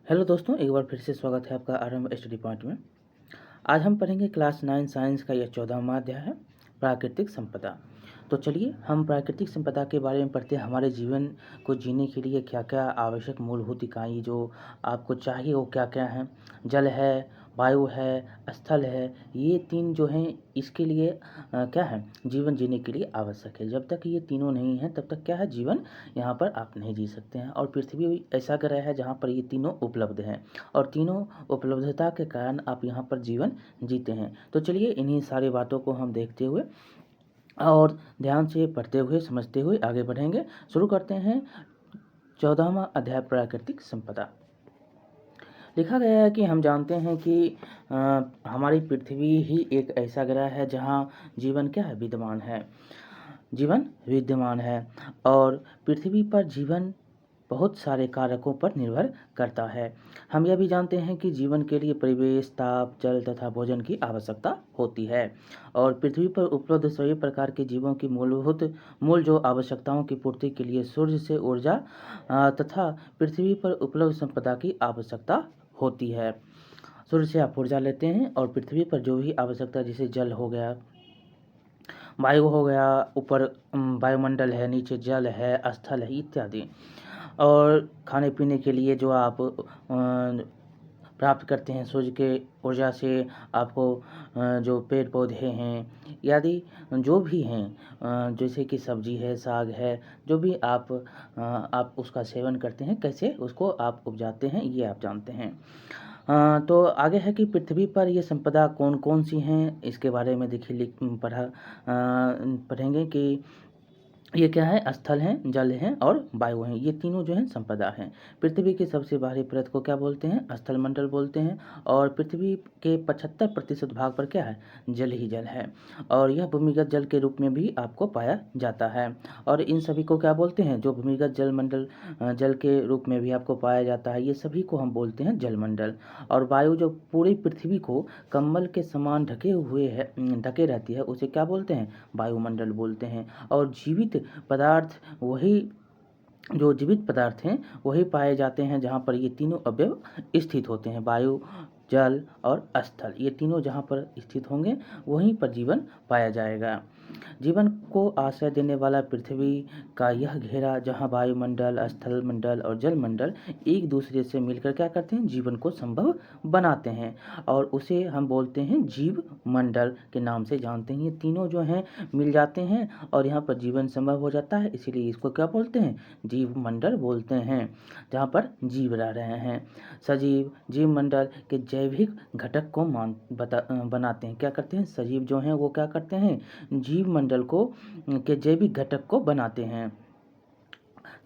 Hello दोस्तों, एक बार फिर से स्वागत है आपका आरंभ स्टडी पॉइंट में। आज हम पढ़ेंगे क्लास 9 साइंस का यह 14वां अध्याय है, प्राकृतिक संपदा। तो चलिए हम प्राकृतिक संपदा के बारे में पढ़ते हैं। हमारे जीवन को जीने के लिए क्या क्या आवश्यक मूलभूत इकाई जो आपको चाहिए वो क्या क्या हैं। जल है, वायु है, स्थल है, ये तीन जो हैं इसके लिए क्या है, जीवन जीने के लिए आवश्यक है। जब तक ये तीनों नहीं हैं तब तक क्या है, जीवन यहाँ पर आप नहीं जी सकते हैं। और पृथ्वी ऐसा ग्रह है जहाँ पर ये तीनों उपलब्ध हैं और तीनों उपलब्धता के कारण आप यहाँ पर जीवन जीते हैं। तो चलिए इन्हीं सारी बातों को हम देखते हुए और ध्यान से पढ़ते हुए समझते हुए आगे बढ़ेंगे। शुरू करते हैं 14वां अध्याय, प्राकृतिक संपदा। लिखा गया है कि हम जानते हैं कि हमारी पृथ्वी ही एक ऐसा ग्रह है जहाँ जीवन क्या है, विद्यमान है। जीवन विद्यमान है और पृथ्वी पर जीवन बहुत सारे कारकों पर निर्भर करता है। हम यह भी जानते हैं कि जीवन के लिए परिवेश, ताप, जल तथा भोजन की आवश्यकता होती है और पृथ्वी पर उपलब्ध सभी प्रकार के जीवों की मूल जो आवश्यकताओं की पूर्ति के लिए सूर्य से ऊर्जा तथा पृथ्वी पर उपलब्ध संपदा की आवश्यकता होती है। सूर्य से आप ऊर्जा लेते हैं और पृथ्वी पर जो भी आवश्यकता, जैसे जल हो गया, वायु हो गया, ऊपर वायुमंडल है, नीचे जल है, स्थल है इत्यादि। और खाने पीने के लिए जो आप प्राप्त करते हैं सूर्य के ऊर्जा से, आपको जो पेड़ पौधे हैं यदि जो भी हैं, जैसे कि सब्जी है, साग है, जो भी आप उसका सेवन करते हैं, कैसे उसको आप उपजाते हैं ये आप जानते हैं। तो आगे है कि पृथ्वी पर ये संपदा कौन कौन सी हैं, इसके बारे में देखिए पढ़ेंगे कि ये क्या है, स्थल हैं, जल हैं और वायु हैं। ये तीनों जो हैं संपदा हैं। पृथ्वी की सबसे बाहरी परत को क्या बोलते हैं, स्थल मंडल बोलते हैं और पृथ्वी के 75% भाग पर क्या है, जल ही जल है और यह भूमिगत जल के रूप में भी आपको पाया जाता है। और इन सभी को क्या बोलते हैं, जो भूमिगत जल मंडल जल के रूप में भी आपको पाया जाता है, ये सभी को हम बोलते हैं जलमंडल। और वायु जो पूरी पृथ्वी को कम्बल के समान ढके रहती है, उसे क्या बोलते हैं, वायुमंडल बोलते हैं। और जीवित पदार्थ हैं वही पाए जाते हैं जहाँ पर ये तीनों अवयव स्थित होते हैं, वायु, जल और स्थल। ये तीनों जहाँ पर स्थित होंगे वहीं पर जीवन पाया जाएगा। जीवन को आश्रय देने वाला पृथ्वी का यह घेरा, जहाँ वायुमंडल, स्थल मंडल और जल मंडल एक दूसरे से मिलकर क्या करते हैं, जीवन को संभव बनाते हैं और उसे हम बोलते हैं जीव मंडल के नाम से जानते हैं। ये तीनों जो हैं मिल जाते हैं और यहाँ पर जीवन संभव हो जाता है, इसीलिए इसको क्या बोलते हैं, जीव मंडल बोलते हैं, जहाँ पर जीव रह रहे हैं। सजीव जीव मंडल के जैविक घटक को बनाते हैं। क्या करते हैं, सजीव जो हैं वो क्या करते हैं, जीव मंडल को के जैविक घटक को बनाते हैं।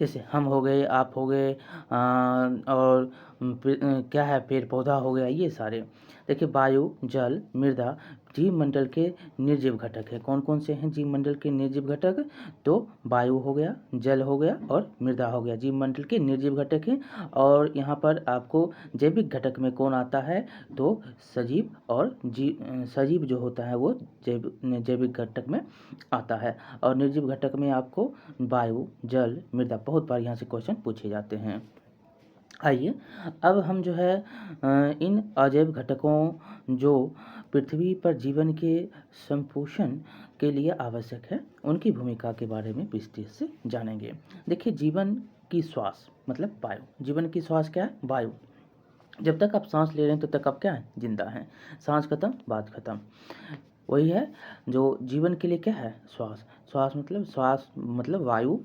जैसे हम हो गए, आप हो गए और क्या है, पेड़ पौधा हो गया, ये सारे। देखिए वायु, जल, मृदा जीव मंडल के निर्जीव घटक है। कौन कौन से हैं जीव मंडल के निर्जीव घटक, तो वायु हो गया, जल हो गया और मृदा हो गया, जीव मंडल के निर्जीव घटक हैं। और यहाँ पर आपको जैविक घटक में कौन आता है, तो सजीव और सजीव जो होता है वो जैविक घटक में आता है। और निर्जीव घटक में आपको वायु, जल, मृदा, बहुत बार यहाँ से क्वेश्चन पूछे जाते हैं। आइए अब हम जो है इन अजैव घटकों जो पृथ्वी पर जीवन के संपोषण के लिए आवश्यक है, उनकी भूमिका के बारे में विस्तृत से जानेंगे। देखिए जीवन की श्वास मतलब वायु, जीवन की श्वास क्या है, वायु। जब तक आप सांस ले रहे हैं तब तक आप क्या है, जिंदा हैं। सांस खत्म, बात खत्म। वही है जो जीवन के लिए क्या है, श्वास। श्वास मतलब वायु।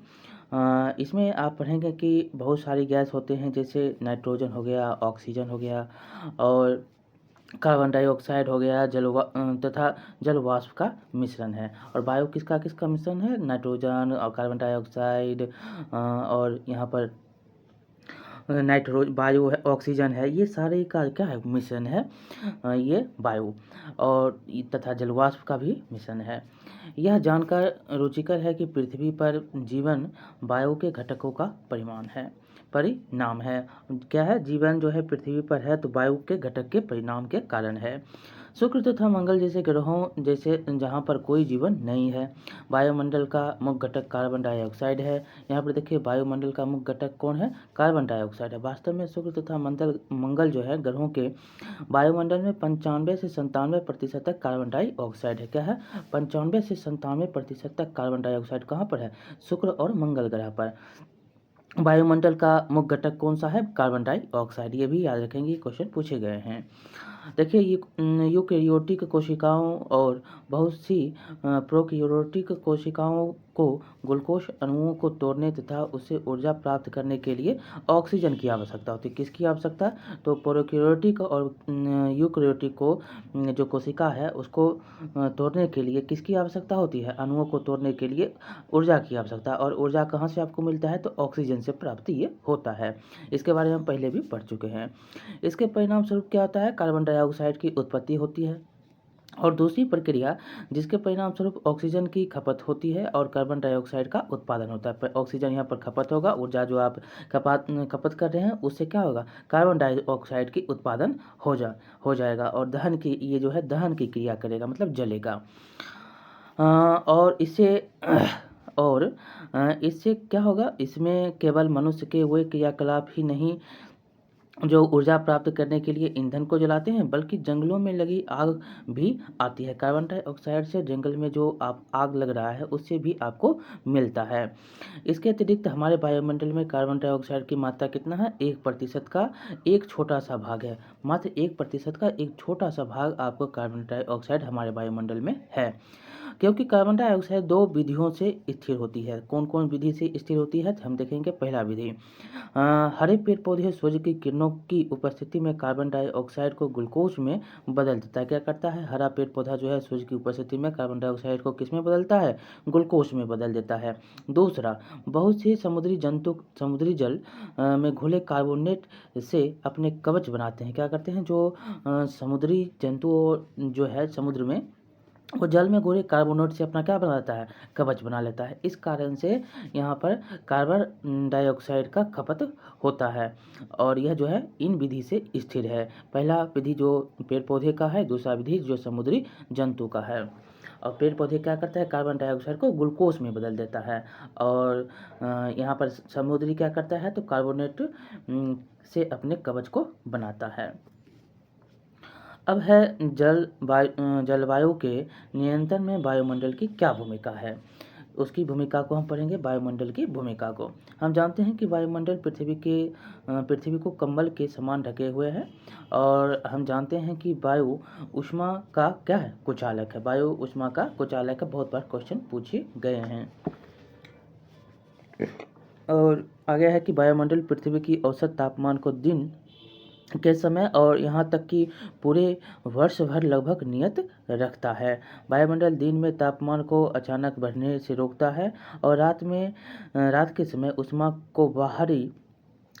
इसमें आप पढ़ेंगे कि बहुत सारी गैस होते हैं, जैसे नाइट्रोजन हो गया, ऑक्सीजन हो गया और कार्बन डाइऑक्साइड हो गया, तथा जल वाष्प का मिश्रण है। और वायु किसका किसका मिश्रण है, नाइट्रोजन और कार्बन डाइऑक्साइड और यहाँ पर वायु है, ऑक्सीजन है, ये सारे का क्या है, मिश्रण है ये वायु। और तथा जलवाष्प का भी मिश्रण है। यह जानकर रुचिकर है कि पृथ्वी पर जीवन वायु के घटकों का परिणाम है। क्या है, जीवन जो है पृथ्वी पर है तो वायु के घटक के परिणाम के कारण है। शुक्र तथा मंगल जैसे ग्रहों जैसे जहाँ पर कोई जीवन नहीं है। वायुमंडल का मुख्य घटक कार्बन डाइऑक्साइड है। यहाँ पर देखिए वायुमंडल का मुख्य घटक कौन है? कार्बन डाइऑक्साइड है। वास्तव में शुक्र तथा मंगल जो है ग्रहों के वायुमंडल में 95 से 97% तक कार्बन डाइऑक्साइड है। क्या है? 95 से 97% तक कार्बन डाइऑक्साइड कहाँ पर है? शुक्र और मंगल ग्रह पर। वायुमंडल का मुख्य घटक कौन सा है? Carbon dioxide. ये भी याद रखेंगे, क्वेश्चन पूछे गए हैं। देखिए यूकेरियोटिक कोशिकाओं और बहुत सी प्रोकैरियोटिक कोशिकाओं को ग्लूकोज अणुओं को तोड़ने तथा उससे ऊर्जा प्राप्त करने के लिए ऑक्सीजन की आवश्यकता होती है। किसकी आवश्यकता? तो प्रोकैरियोटिक और यूकेरियोटिक को जो कोशिका है उसको तोड़ने के लिए किसकी आवश्यकता होती है? अणुओं को तोड़ने के लिए ऊर्जा की आवश्यकता। और ऊर्जा कहाँ से आपको मिलता है? तो ऑक्सीजन से प्राप्त ये होता है। इसके बारे में हम पहले भी पढ़ चुके हैं। इसके परिणाम स्वरूप क्या होता है? कार्बन डाइऑक्साइड की उत्पत्ति होती है। और दूसरी प्रक्रिया जिसके परिणाम स्वरूप ऑक्सीजन की खपत होती है और कार्बन डाइऑक्साइड का उत्पादन होता है। ऑक्सीजन यहाँ पर खपत होगा, ऊर्जा जो आप खपत कर रहे हैं उससे क्या होगा? कार्बन डाइऑक्साइड की उत्पादन हो जाएगा और दहन की ये जो है दहन की क्रिया करेगा, मतलब जलेगा। और इससे क्या होगा? इसमें केवल मनुष्य के वे क्रियाकलाप ही नहीं जो ऊर्जा प्राप्त करने के लिए ईंधन को जलाते हैं, बल्कि जंगलों में लगी आग भी आती है। कार्बन डाइऑक्साइड से जंगल में जो आग लग रहा है उससे भी आपको मिलता है। इसके अतिरिक्त हमारे वायुमंडल में कार्बन डाइऑक्साइड की मात्रा कितना है? 1% का एक छोटा सा भाग है। मात्र 1% का एक छोटा सा भाग आपको कार्बन डाइऑक्साइड हमारे वायुमंडल में है। क्योंकि कार्बन डाइऑक्साइड दो विधियों से स्थिर होती है। कौन कौन विधि से स्थिर होती है? तो हम देखेंगे। पहला विधि, हरे पेड़ पौधे सूर्य की किरणों की उपस्थिति में कार्बन डाइऑक्साइड को ग्लूकोज में बदल देता है। क्या करता है? हरा पेड़ पौधा जो है सूर्य की उपस्थिति में कार्बन डाइऑक्साइड को किस में बदलता है? ग्लूकोज में बदल देता है। दूसरा, बहुत से समुद्री जंतु समुद्री जल में घुले कार्बोनेट से अपने कवच बनाते हैं। क्या करते हैं? जो समुद्री जंतु जो है समुद्र में, वो जल में घुले कार्बोनेट से अपना क्या बनाता है? कवच बना लेता है। इस कारण से यहाँ पर कार्बन डाइऑक्साइड का खपत होता है और यह जो है इन विधि से स्थिर है। पहला विधि जो पेड़ पौधे का है, दूसरा विधि जो समुद्री जंतु का है। और पेड़ पौधे क्या करता है? कार्बन डाइऑक्साइड को ग्लूकोज में बदल देता है। और यहाँ पर समुद्री क्या करता है? तो कार्बोनेट से अपने कवच को बनाता है। अब है जलवायु के नियंत्रण में वायुमंडल की क्या भूमिका है? उसकी भूमिका को हम पढ़ेंगे। वायुमंडल की भूमिका को हम जानते हैं कि वायुमंडल पृथ्वी को कंबल के समान ढके हुए है और हम जानते हैं कि वायु ऊष्मा का क्या है? कुचालक है। वायु ऊष्मा का कुचालक है। बहुत बार क्वेश्चन पूछे गए हैं। और आगे है कि वायुमंडल पृथ्वी की औसत तापमान को दिन के समय और यहाँ तक कि पूरे वर्ष भर लगभग नियत रखता है। वायुमंडल दिन में तापमान को अचानक बढ़ने से रोकता है और रात के समय ऊष्मा को बाहरी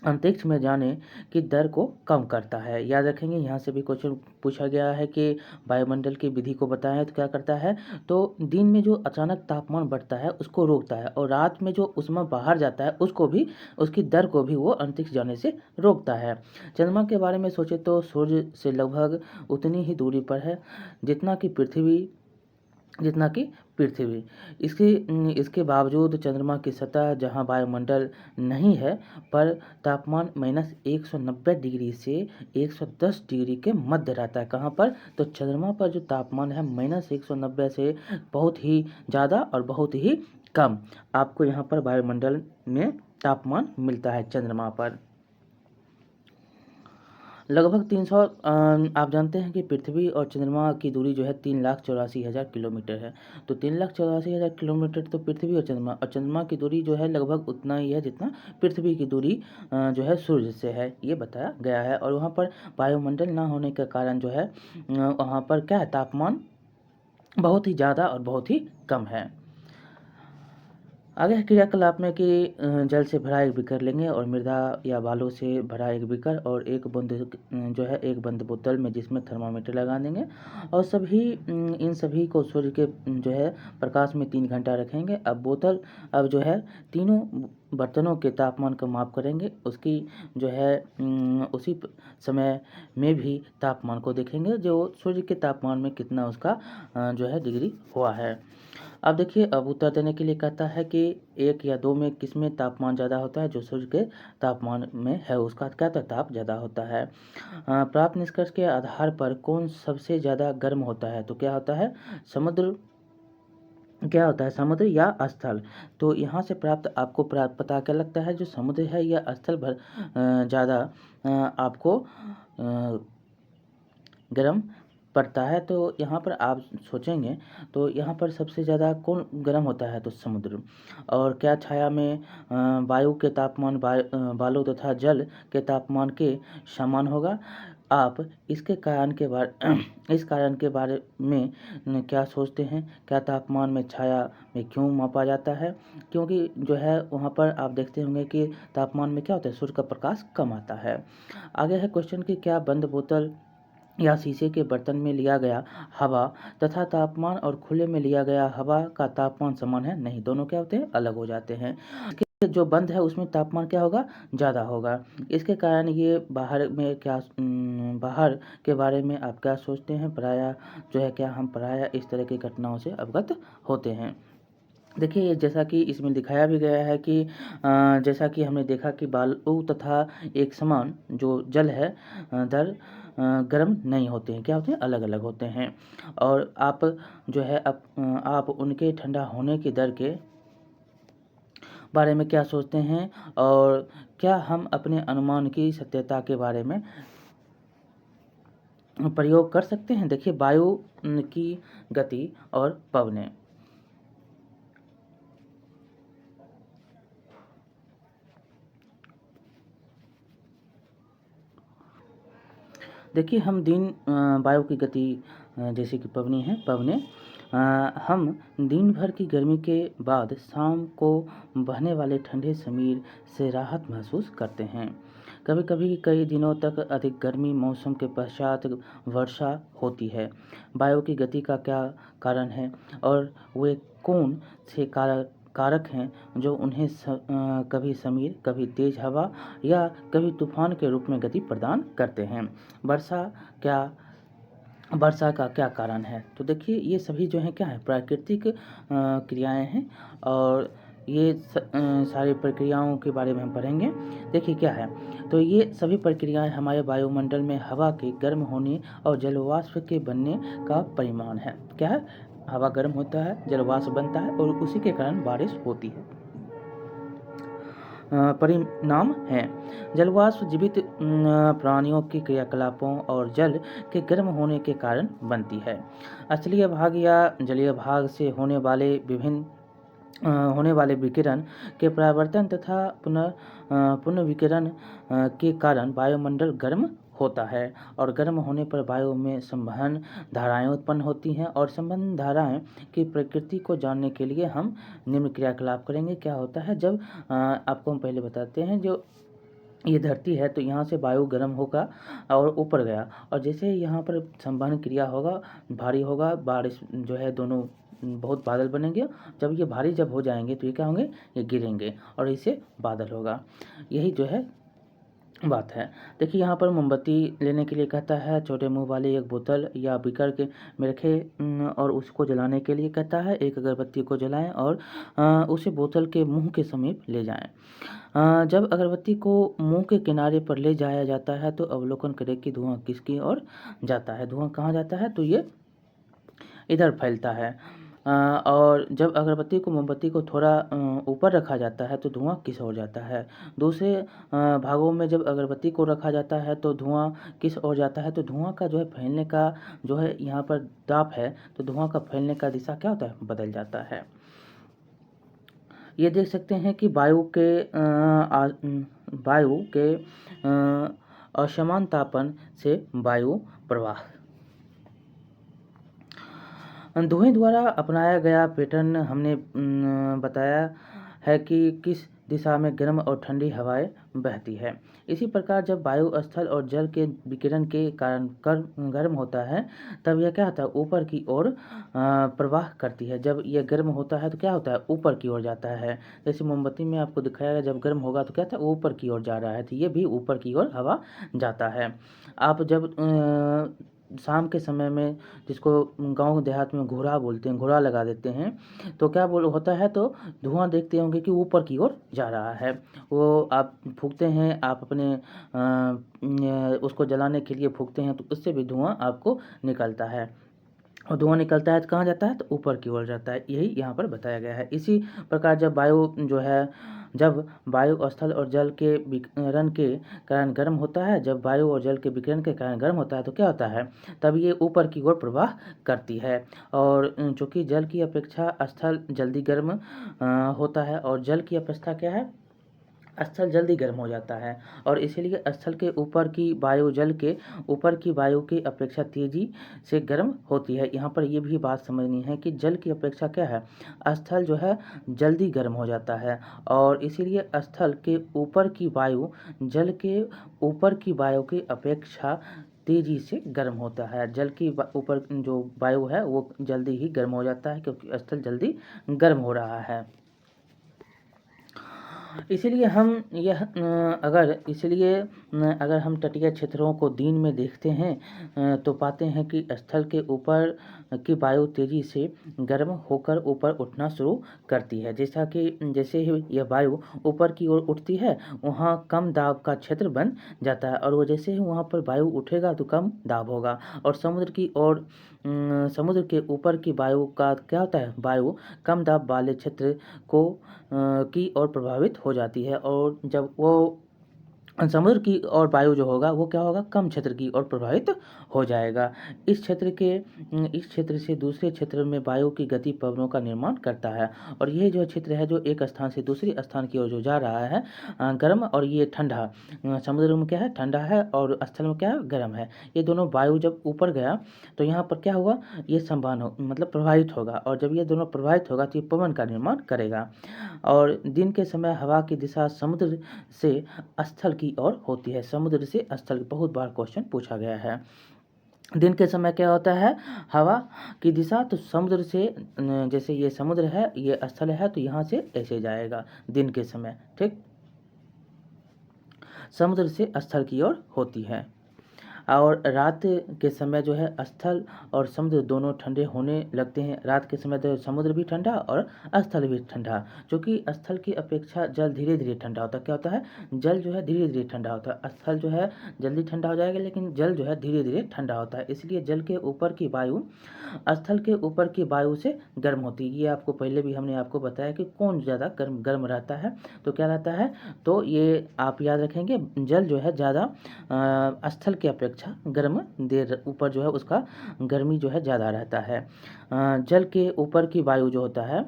अंतरिक्ष में जाने की दर को कम करता है। याद रखेंगे, यहाँ से भी क्वेश्चन पूछा गया है कि वायुमंडल की विधि को बताएं तो क्या करता है? तो दिन में जो अचानक तापमान बढ़ता है उसको रोकता है और रात में जो ऊष्मा बाहर जाता है उसको भी, उसकी दर को भी वो अंतरिक्ष जाने से रोकता है। चंद्रमा के बारे में सोचे तो सूर्य से लगभग उतनी ही दूरी पर है जितना कि पृथ्वी। इसके बावजूद चंद्रमा की सतह जहां वायुमंडल नहीं है पर तापमान -190 डिग्री से 110 डिग्री के मध्य रहता है। कहाँ पर? तो चंद्रमा पर जो तापमान है -190 से बहुत ही ज़्यादा और बहुत ही कम आपको यहाँ पर वायुमंडल में तापमान मिलता है चंद्रमा पर। लगभग 300 आप जानते हैं कि पृथ्वी और चंद्रमा की दूरी जो है 3,84,000 किलोमीटर है। तो 3,84,000 किलोमीटर तो पृथ्वी और चंद्रमा की दूरी जो है लगभग उतना ही है जितना पृथ्वी की दूरी जो है सूर्य से है, ये बताया गया है। और वहाँ पर वायुमंडल ना होने के कारण जो है वहाँ पर क्या है? तापमान बहुत ही ज़्यादा और बहुत ही कम है। आगे क्रियाकलाप में कि जल से भरा एक बीकर लेंगे और मृदा या बालू से भरा एक बीकर और एक बंद बोतल में जिसमें थर्मामीटर लगा देंगे और इन सभी को सूर्य के जो है प्रकाश में 3 घंटा रखेंगे। अब जो है तीनों बर्तनों के तापमान का माप करेंगे, उसकी जो है उसी समय में भी तापमान को देखेंगे, जो सूर्य के तापमान में कितना उसका जो है डिग्री हुआ है। अब देखिए, अब उत्तर देने के लिए कहता है कि 1 या 2 में किस में तापमान ज़्यादा होता है, जो सूर्य के तापमान में है उसका क्या ताप ज़्यादा होता है। प्राप्त निष्कर्ष के आधार पर कौन सबसे ज़्यादा गर्म होता है, तो क्या होता है, समुद्र या स्थल। तो यहाँ से प्राप्त आपको पता क्या लगता है, जो समुद्र है या स्थल भर ज़्यादा आपको गर्म पड़ता है। तो यहाँ पर आप सोचेंगे तो यहाँ पर सबसे ज़्यादा कौन गर्म होता है, तो समुद्र। और क्या छाया में वायु के तापमान बालू तथा जल के तापमान के समान होगा। आप इसके कारण के बारे इस कारण के बारे में क्या सोचते हैं, क्या तापमान में छाया में क्यों मापा जाता है, क्योंकि जो है वहाँ पर आप देखते होंगे कि तापमान में क्या होता है, सूर्य का प्रकाश कम आता है। आगे है क्वेश्चन कि क्या बंद बोतल या शीशे के बर्तन में लिया गया हवा तथा तापमान और खुले में लिया गया हवा का तापमान समान है, नहीं, दोनों क्या होते हैं, अलग हो जाते हैं। जो बंद है उसमें तापमान क्या होगा, ज़्यादा होगा। इसके कारण ये बाहर के बारे में आप क्या सोचते हैं, प्रायः जो है क्या हम प्रायः इस तरह की घटनाओं से अवगत होते हैं। देखिए, जैसा कि इसमें दिखाया भी गया है कि जैसा कि हमने देखा कि बालू तथा एक समान जो जल है गर्म नहीं होते हैं, क्या होते हैं, अलग अलग होते हैं। और आप जो है आप उनके ठंडा होने की दर के बारे में क्या सोचते हैं, और क्या हम अपने अनुमान की सत्यता के बारे में प्रयोग कर सकते हैं। देखिए, वायु की गति और पवनें। देखिए, हम वायु की गति जैसे कि पवनें हम दिन भर की गर्मी के बाद शाम को बहने वाले ठंडे समीर से राहत महसूस करते हैं। कभी कभी कई दिनों तक अधिक गर्मी मौसम के पश्चात वर्षा होती है। वायु की गति का क्या कारण है, और वे कौन से कारक हैं जो उन्हें कभी समीर, कभी तेज हवा या कभी तूफान के रूप में गति प्रदान करते हैं। वर्षा का क्या कारण है, तो देखिए ये सभी जो है क्या है, प्राकृतिक क्रियाएं हैं, और ये सारी प्रक्रियाओं के बारे में हम पढ़ेंगे। देखिए क्या है, तो ये सभी प्रक्रियाएं हमारे वायुमंडल में हवा के गर्म होने और जलवाष्प के बनने का परिणाम है। क्या है, हवा गर्म होता है, जलवाष्प बनता है और उसी के कारण बारिश होती है, परिणाम है। जलवाष्प जीवित प्राणियों के क्रियाकलापों और जल के गर्म होने के कारण बनती है। स्थलीय भाग या जलीय भाग से होने वाले विकिरण के परावर्तन तथा पुनर्विकिरण के कारण वायुमंडल गर्म होता है, और गर्म होने पर वायु में संवहन धाराएं उत्पन्न होती हैं, और संवहन धाराएं की प्रकृति को जानने के लिए हम निम्न क्रियाकलाप करेंगे। क्या होता है, जब आपको हम पहले बताते हैं, जो ये धरती है तो यहाँ से वायु गर्म होगा और ऊपर गया, और जैसे यहाँ पर संवहन क्रिया होगा, भारी होगा, बारिश जो है दोनों बहुत बादल बनेंगे। जब ये भारी जब हो जाएंगे तो ये क्या होंगे, ये गिरेंगे और इससे बादल होगा। यही जो है बात है। देखिए, यहाँ पर मोमबत्ती लेने के लिए कहता है, छोटे मुंह वाले एक बोतल या बीकर के में रखें और उसको जलाने के लिए कहता है, एक अगरबत्ती को जलाएं और उसे बोतल के मुंह के समीप ले जाएं। जब अगरबत्ती को मुंह के किनारे पर ले जाया जाता है तो अवलोकन करें कि धुआं किसकी ओर जाता है। धुआं कहाँ जाता है, तो ये इधर फैलता है। और जब अगरबत्ती को मोमबत्ती को थोड़ा ऊपर रखा जाता है तो धुआं किस ओर जाता है। दूसरे भागों में जब अगरबत्ती को रखा जाता है तो धुआं किस ओर जाता है, तो धुआं का जो है फैलने का जो है यहाँ पर दाब है, तो धुआं का फैलने का दिशा क्या होता है, बदल जाता है। ये देख सकते हैं कि वायु के असमान तापन से वायु प्रवाह। धुएं द्वारा अपनाया गया पैटर्न हमने बताया है कि किस दिशा में गर्म और ठंडी हवाएं बहती है। इसी प्रकार जब वायु स्थल और जल के विकिरण के कारण गर्म होता है, तब यह क्या होता है, ऊपर की ओर प्रवाह करती है। जब यह गर्म होता है तो क्या होता है, ऊपर की ओर जाता है। जैसे मोमबत्ती में आपको दिखाया गया, जब गर्म होगा तो क्या था, ऊपर की ओर जा रहा है, तो ये भी ऊपर की ओर हवा जाता है। आप जब शाम के समय में, जिसको गांव देहात में घोड़ा बोलते हैं, घोड़ा लगा देते हैं, तो क्या बोल होता है, तो धुआं देखते होंगे कि ऊपर की ओर जा रहा है। वो आप फूंकते हैं, आप अपने उसको जलाने के लिए फूंकते हैं, तो उससे भी धुआं आपको निकलता है, और धुआं निकलता है तो कहाँ जाता है, तो ऊपर की ओर जाता है। यही यहाँ पर बताया गया है। इसी प्रकार जब वायु स्थल और जल के विकिरण के कारण गर्म होता है, जब वायु और जल के विकिरण के कारण गर्म होता है, तो क्या होता है, तब ये ऊपर की ओर प्रवाह करती है। और चूँकि जल की अपेक्षा स्थल जल्दी गर्म होता है, और जल की अपेक्षा क्या है, स्थल जल्दी गर्म हो जाता है, और इसीलिए स्थल के ऊपर की वायु जल के ऊपर की वायु की अपेक्षा तेजी से गर्म होती है। यहाँ पर ये भी बात समझनी है कि जल की अपेक्षा क्या है, स्थल जो है जल्दी गर्म हो जाता है, और इसीलिए स्थल के ऊपर की वायु जल के ऊपर की वायु की अपेक्षा तेजी से गर्म होता है। जल की ऊपर जो वायु है वो जल्दी ही गर्म हो जाता है, क्योंकि स्थल जल्दी गर्म हो रहा है। इसीलिए अगर हम तटीय क्षेत्रों को दिन में देखते हैं, तो पाते हैं कि स्थल के ऊपर की वायु तेजी से गर्म होकर ऊपर उठना शुरू करती है। जैसे ही यह वायु ऊपर की ओर उठती है, वहाँ कम दाब का क्षेत्र बन जाता है, और वो जैसे ही वहाँ पर वायु उठेगा तो कम दाब होगा, और समुद्र के ऊपर की वायु का क्या होता है, वायु कम दाब वाले क्षेत्र की ओर प्रभावित हो जाती है, और जब वो समुद्र की ओर वायु जो होगा वो क्या होगा, कम क्षेत्र की ओर प्रभावित हो जाएगा। इस क्षेत्र से दूसरे क्षेत्र में वायु की गति पवनों का निर्माण करता है, और ये जो क्षेत्र है जो एक स्थान से दूसरे स्थान की ओर जो जा रहा है, गर्म और ये ठंडा, समुद्र में क्या है, ठंडा है, और स्थल में क्या है, गर्म है। ये दोनों वायु जब ऊपर गया तो यहाँ पर क्या हुआ, ये मतलब प्रभावित होगा, और जब ये दोनों प्रभावित होगा तो ये पवन का निर्माण करेगा। और दिन के समय हवा की दिशा समुद्र से स्थल की ओर होती है। समुद्र से स्थल, बहुत बार क्वेश्चन पूछा गया है। दिन के समय क्या होता है, हवा की दिशा तो समुद्र से, जैसे ये समुद्र है, ये स्थल है, तो यहाँ से ऐसे जाएगा दिन के समय, ठीक, समुद्र से स्थल की ओर होती है। और रात के समय जो है स्थल और समुद्र दोनों ठंडे होने लगते हैं। रात के समय तो समुद्र भी ठंडा और स्थल भी ठंडा, क्योंकि स्थल की अपेक्षा जल धीरे धीरे ठंडा होता है। क्या होता है, जल जो है धीरे धीरे ठंडा होता है। स्थल जो है जल्दी ठंडा हो जाएगा, लेकिन जल जो है धीरे धीरे ठंडा होता है। इसलिए जल के ऊपर की वायु स्थल के ऊपर की वायु से गर्म होती है। ये आपको पहले भी हमने आपको बताया कि कौन ज़्यादा गर्म रहता है, तो क्या रहता है, तो ये आप याद रखेंगे, जल जो है ज़्यादा स्थल की अपेक्षा गर्म देर ऊपर जो है उसका गर्मी जो है ज़्यादा रहता है। जल के ऊपर की वायु जो होता है,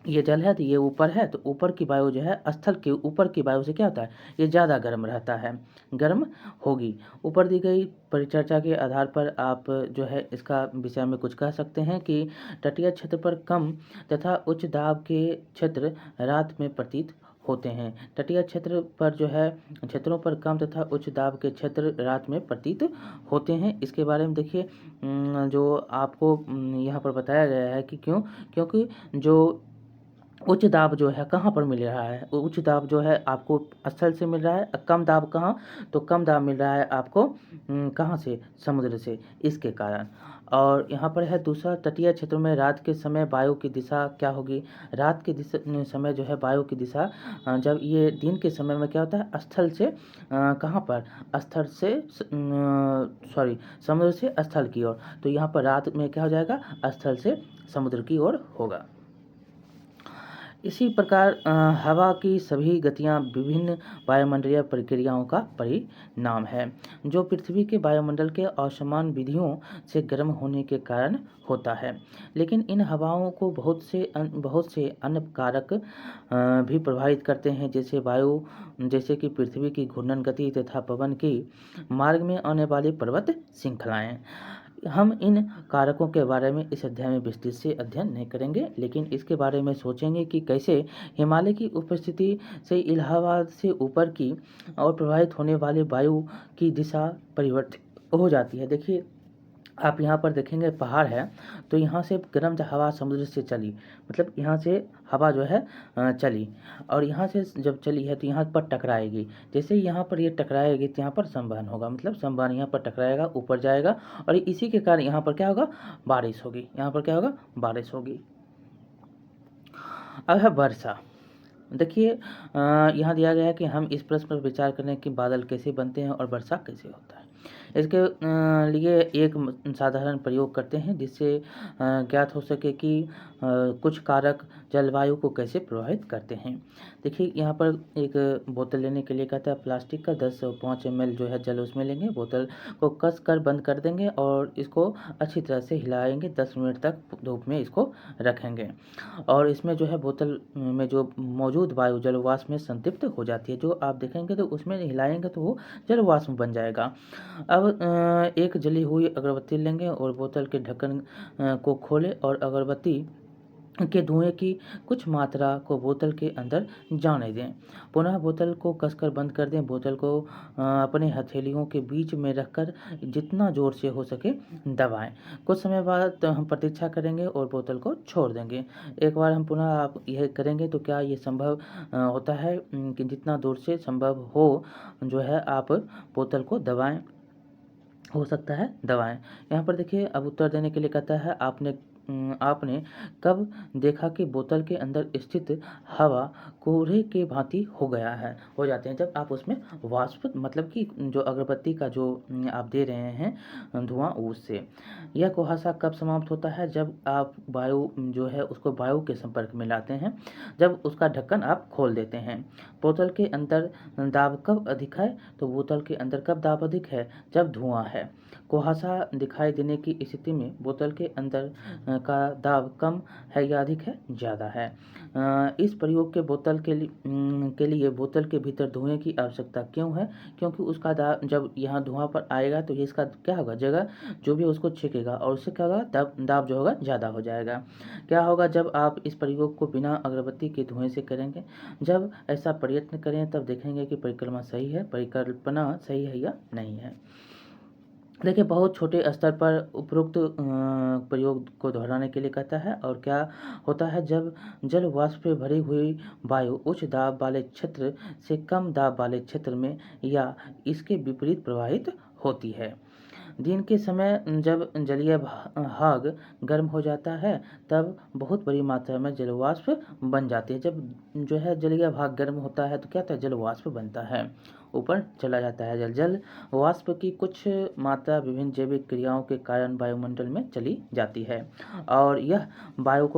ये जल है तो ये ऊपर है, तो ऊपर की वायु जो है स्थल के ऊपर की वायु से क्या होता है, ये ज़्यादा गर्म रहता है, गर्म होगी। ऊपर दी गई परिचर्चा के आधार पर आप जो है इसका विषय में कुछ कह सकते हैं कि तटीय क्षेत्र पर कम तथा उच्च दाब के क्षेत्र रात में प्रतीत होते हैं। तटीय क्षेत्र पर जो है क्षेत्रों पर कम तथा उच्च दाब के क्षेत्र रात में प्रतीत होते हैं। इसके बारे में देखिए, जो आपको यहाँ पर बताया गया है कि क्योंकि जो उच्च दाब जो है कहाँ पर मिल रहा है, उच्च दाब जो है आपको स्थल से मिल रहा है। कम दाब कहाँ, तो कम दाब मिल रहा है आपको कहाँ से, समुद्र से, इसके कारण। और यहाँ पर है दूसरा, तटीय क्षेत्रों में रात के समय वायु की दिशा क्या होगी। रात के समय जो है वायु की दिशा, जब ये दिन के समय में क्या होता है, स्थल से कहाँ पर, स्थल से समुद्र से स्थल की ओर, तो यहाँ पर रात में क्या हो जाएगा, स्थल से समुद्र की ओर होगा। इसी प्रकार हवा की सभी गतियाँ विभिन्न वायुमंडलीय प्रक्रियाओं का परिणाम है, जो पृथ्वी के वायुमंडल के असमान विधियों से गर्म होने के कारण होता है। लेकिन इन हवाओं को बहुत से अन्य कारक भी प्रभावित करते हैं, जैसे कि पृथ्वी की घूर्णन गति तथा पवन की मार्ग में आने वाली पर्वत श्रृंखलाएँ। हम इन कारकों के बारे में इस अध्याय में विस्तृत से अध्ययन नहीं करेंगे, लेकिन इसके बारे में सोचेंगे कि कैसे हिमालय की उपस्थिति से इलाहाबाद से ऊपर की और प्रभावित होने वाले वायु की दिशा परिवर्तित हो जाती है। देखिए, आप यहाँ पर देखेंगे पहाड़ है, तो यहाँ से गर्म हवा समुद्र से चली, मतलब यहाँ से हवा जो है चली, और यहाँ से जब चली है तो यहाँ पर टकराएगी। जैसे ही यहाँ पर ये टकराएगी तो यहाँ पर संवहन होगा, मतलब संवहन यहाँ पर टकराएगा, ऊपर जाएगा, और इसी के कारण यहाँ पर क्या होगा, बारिश होगी। यहाँ पर क्या होगा, बारिश होगी। अब है वर्षा। देखिए, यहाँ दिया गया है कि हम इस प्रश्न पर विचार करें कि बादल कैसे बनते हैं और वर्षा कैसे होता है। इसके लिए एक साधारण प्रयोग करते हैं जिससे ज्ञात हो सके कि कुछ कारक जलवायु को कैसे प्रभावित करते हैं। देखिए, यहाँ पर एक बोतल लेने के लिए कहता है, प्लास्टिक का 10-5 ml जो है जल उसमें लेंगे, बोतल को कस कर बंद कर देंगे और इसको अच्छी तरह से हिलाएंगे, 10 मिनट तक धूप में इसको रखेंगे, और इसमें जो है बोतल में जो मौजूद वायु जलवाष्प में संतृप्त हो जाती है। जो आप देखेंगे तो उसमें हिलाएंगे तो वो जलवाष्प बन जाएगा। अब एक जली हुई अगरबत्ती लेंगे और बोतल के ढक्कन को खोलें और अगरबत्ती के धुएं की कुछ मात्रा को बोतल के अंदर जाने दें। पुनः बोतल को कसकर बंद कर दें। बोतल को अपने हथेलियों के बीच में रखकर जितना ज़ोर से हो सके दबाएं। कुछ समय बाद हम प्रतीक्षा करेंगे और बोतल को छोड़ देंगे। एक बार हम पुनः आप यह करेंगे तो क्या ये संभव होता है कि जितना दूर से संभव हो जो है आप बोतल को दबाएं, हो सकता है दबाएं। यहाँ पर देखिए, अब उत्तर देने के लिए कहता है, आपने कब देखा कि बोतल के अंदर स्थित हवा कोहरे के भांति हो जाते हैं, जब आप उसमें वाष्प, मतलब कि जो अगरबत्ती का जो आप दे रहे हैं धुआं, उससे। यह कुहासा कब समाप्त होता है, जब आप वायु जो है उसको वायु के संपर्क में लाते हैं, जब उसका ढक्कन आप खोल देते हैं। बोतल के अंदर दाब कब अधिक है, तो बोतल के अंदर कब दाब अधिक है, जब धुआं है। कुहासा दिखाई देने की स्थिति में बोतल के अंदर का दाब कम है या अधिक है, ज़्यादा है। इस प्रयोग के के लिए बोतल के भीतर धुएं की आवश्यकता क्यों है, क्योंकि उसका दाब जब यहाँ धुआं पर आएगा तो ये इसका क्या होगा, जगह जो भी उसको छेकेगा और उससे क्या होगा, दाब जो होगा ज़्यादा हो जाएगा। क्या होगा जब आप इस प्रयोग को बिना अगरबत्ती के धुएं से करेंगे। जब ऐसा प्रयत्न करें तब देखेंगे कि परिकल्पना सही है या नहीं है। देखिए, बहुत छोटे स्तर पर उपरोक्त प्रयोग को दोहराने के लिए कहता है। और क्या होता है जब जल वाष्प से भरी हुई वायु उच्च दाब वाले क्षेत्र से कम दाब वाले क्षेत्र में या इसके विपरीत प्रवाहित होती है। दिन के समय जब जलीय भाग गर्म हो जाता है तब बहुत बड़ी मात्रा में जलवाष्प बन जाती है। जब जो है जलीय भाग गर्म होता है तो क्या होता है, जलवाष्प बनता है, ऊपर चला जाता है जल वाष्प की कुछ मात्रा विभिन्न जैविक क्रियाओं के कारण वायुमंडल में चली जाती है, और यह वायु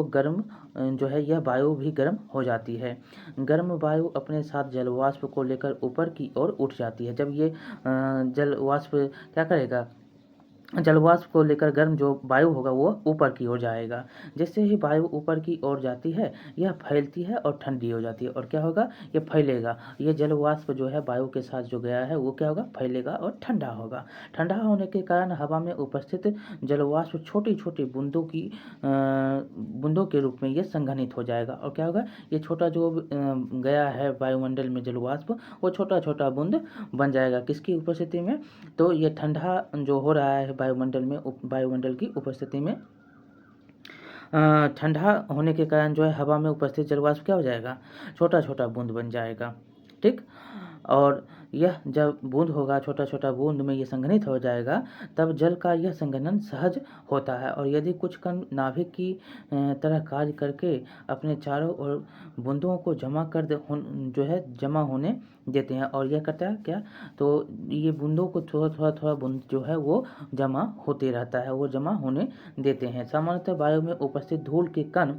भी गर्म हो जाती है। गर्म वायु अपने साथ जलवाष्प को लेकर ऊपर की ओर उठ जाती है। जब ये जलवाष्प क्या करेगा, जलवाष्प को लेकर गर्म जो वायु होगा वो ऊपर की ओर जाएगा। जैसे ही वायु ऊपर की ओर जाती है यह फैलती है और ठंडी हो जाती है, और क्या होगा, ये फैलेगा। ये जलवाष्प जो है वायु के साथ जो गया है वो क्या होगा, फैलेगा और ठंडा होगा। ठंडा होने के कारण हवा में उपस्थित जलवाष्प छोटी छोटी बूंदों के रूप में ये संघनित हो जाएगा, और क्या होगा, ये छोटा जो गया है वायुमंडल में जलवाष्प, वो छोटा छोटा बूंद बन जाएगा। किसकी उपस्थिति में, तो ये ठंडा जो हो रहा है वायुमंडल की उपस्थिति में, ठंडा होने के कारण जो है हवा में उपस्थित जलवाष्प क्या हो जाएगा, छोटा छोटा बूंद बन जाएगा। ठीक, और यह जब बूंद होगा, छोटा छोटा बूंद में ये संघनित हो जाएगा, तब जल का यह संघनन सहज होता है। और यदि कुछ कण नाभिक की तरह कार्य करके अपने चारों ओर बूंदों को जमा होने देते हैं, और यह करता है क्या, तो ये बूंदों को थोड़ा बूंद जो है वो जमा होते रहता है, वो जमा होने देते हैं। सामान्यतः वायु में उपस्थित धूल के कण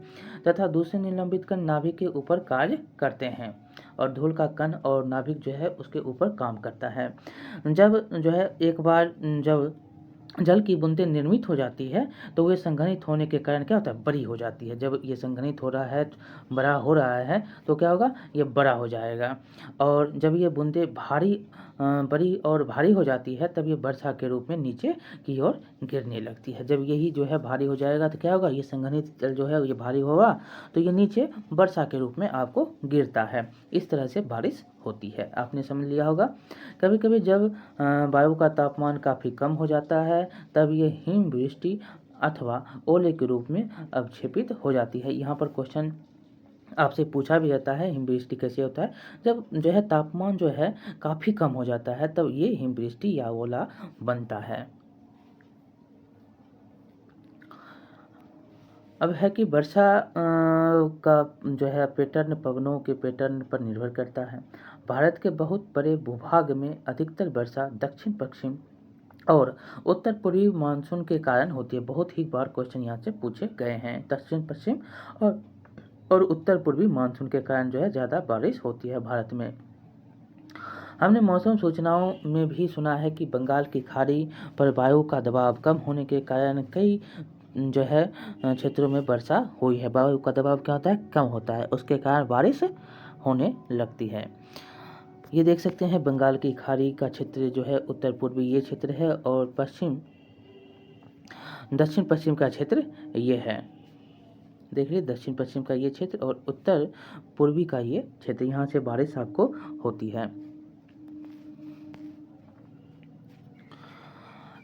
तथा दूसरे निलंबित कण नाभिक के ऊपर कार्य करते हैं, और धूल का कण और नाभिक जो है उसके ऊपर काम करता है। जब जो है एक बार जब जल की बूंदें निर्मित हो जाती है तो वे संघनित होने के कारण क्या होता है, बड़ी हो जाती है। जब ये संघनित हो रहा है, बड़ा हो रहा है, तो क्या होगा, ये बड़ा हो जाएगा। और जब ये बूंदें भारी बड़ी और भारी हो जाती है तब ये वर्षा के रूप में नीचे की ओर गिरने लगती है। जब यही जो है भारी हो जाएगा तो क्या होगा, ये संघनित जल जो है ये भारी होगा तो ये नीचे वर्षा के रूप में आपको गिरता है। इस तरह से बारिश होती है, आपने समझ लिया होगा। कभी कभी जब वायु का तापमान काफ़ी कम हो जाता है तब ये हिमवृष्टि अथवा ओले के रूप में अवक्षेपित हो जाती है। यहाँ पर क्वेश्चन आपसे पूछा भी जाता है हिमवृष्टि कैसे होता है, जब जो है तापमान जो है काफ़ी कम हो जाता है तब ये हिमवृष्टि या ओला बनता है। अब है कि वर्षा का जो है पैटर्न पवनों के पैटर्न पर निर्भर करता है। भारत के बहुत बड़े भूभाग में अधिकतर वर्षा दक्षिण पश्चिम और उत्तर पूर्वी मानसून के कारण होती है। बहुत ही बार क्वेश्चन यहाँ से पूछे गए हैं। दक्षिण पश्चिम और उत्तर पूर्वी मानसून के कारण जो है ज़्यादा बारिश होती है भारत में। हमने मौसम सूचनाओं में भी सुना है कि बंगाल की खाड़ी पर वायु का दबाव कम होने के कारण कई जो है क्षेत्रों में वर्षा हुई है। वायु का दबाव क्या होता है, कम होता है, उसके कारण बारिश होने लगती है। ये देख सकते हैं बंगाल की खाड़ी का क्षेत्र जो है उत्तर पूर्वी ये क्षेत्र है और दक्षिण पश्चिम का क्षेत्र ये है। देख लीजिए दक्षिण पश्चिम का ये क्षेत्र और उत्तर पूर्वी का ये क्षेत्र, यहाँ से बारिश आपको होती है।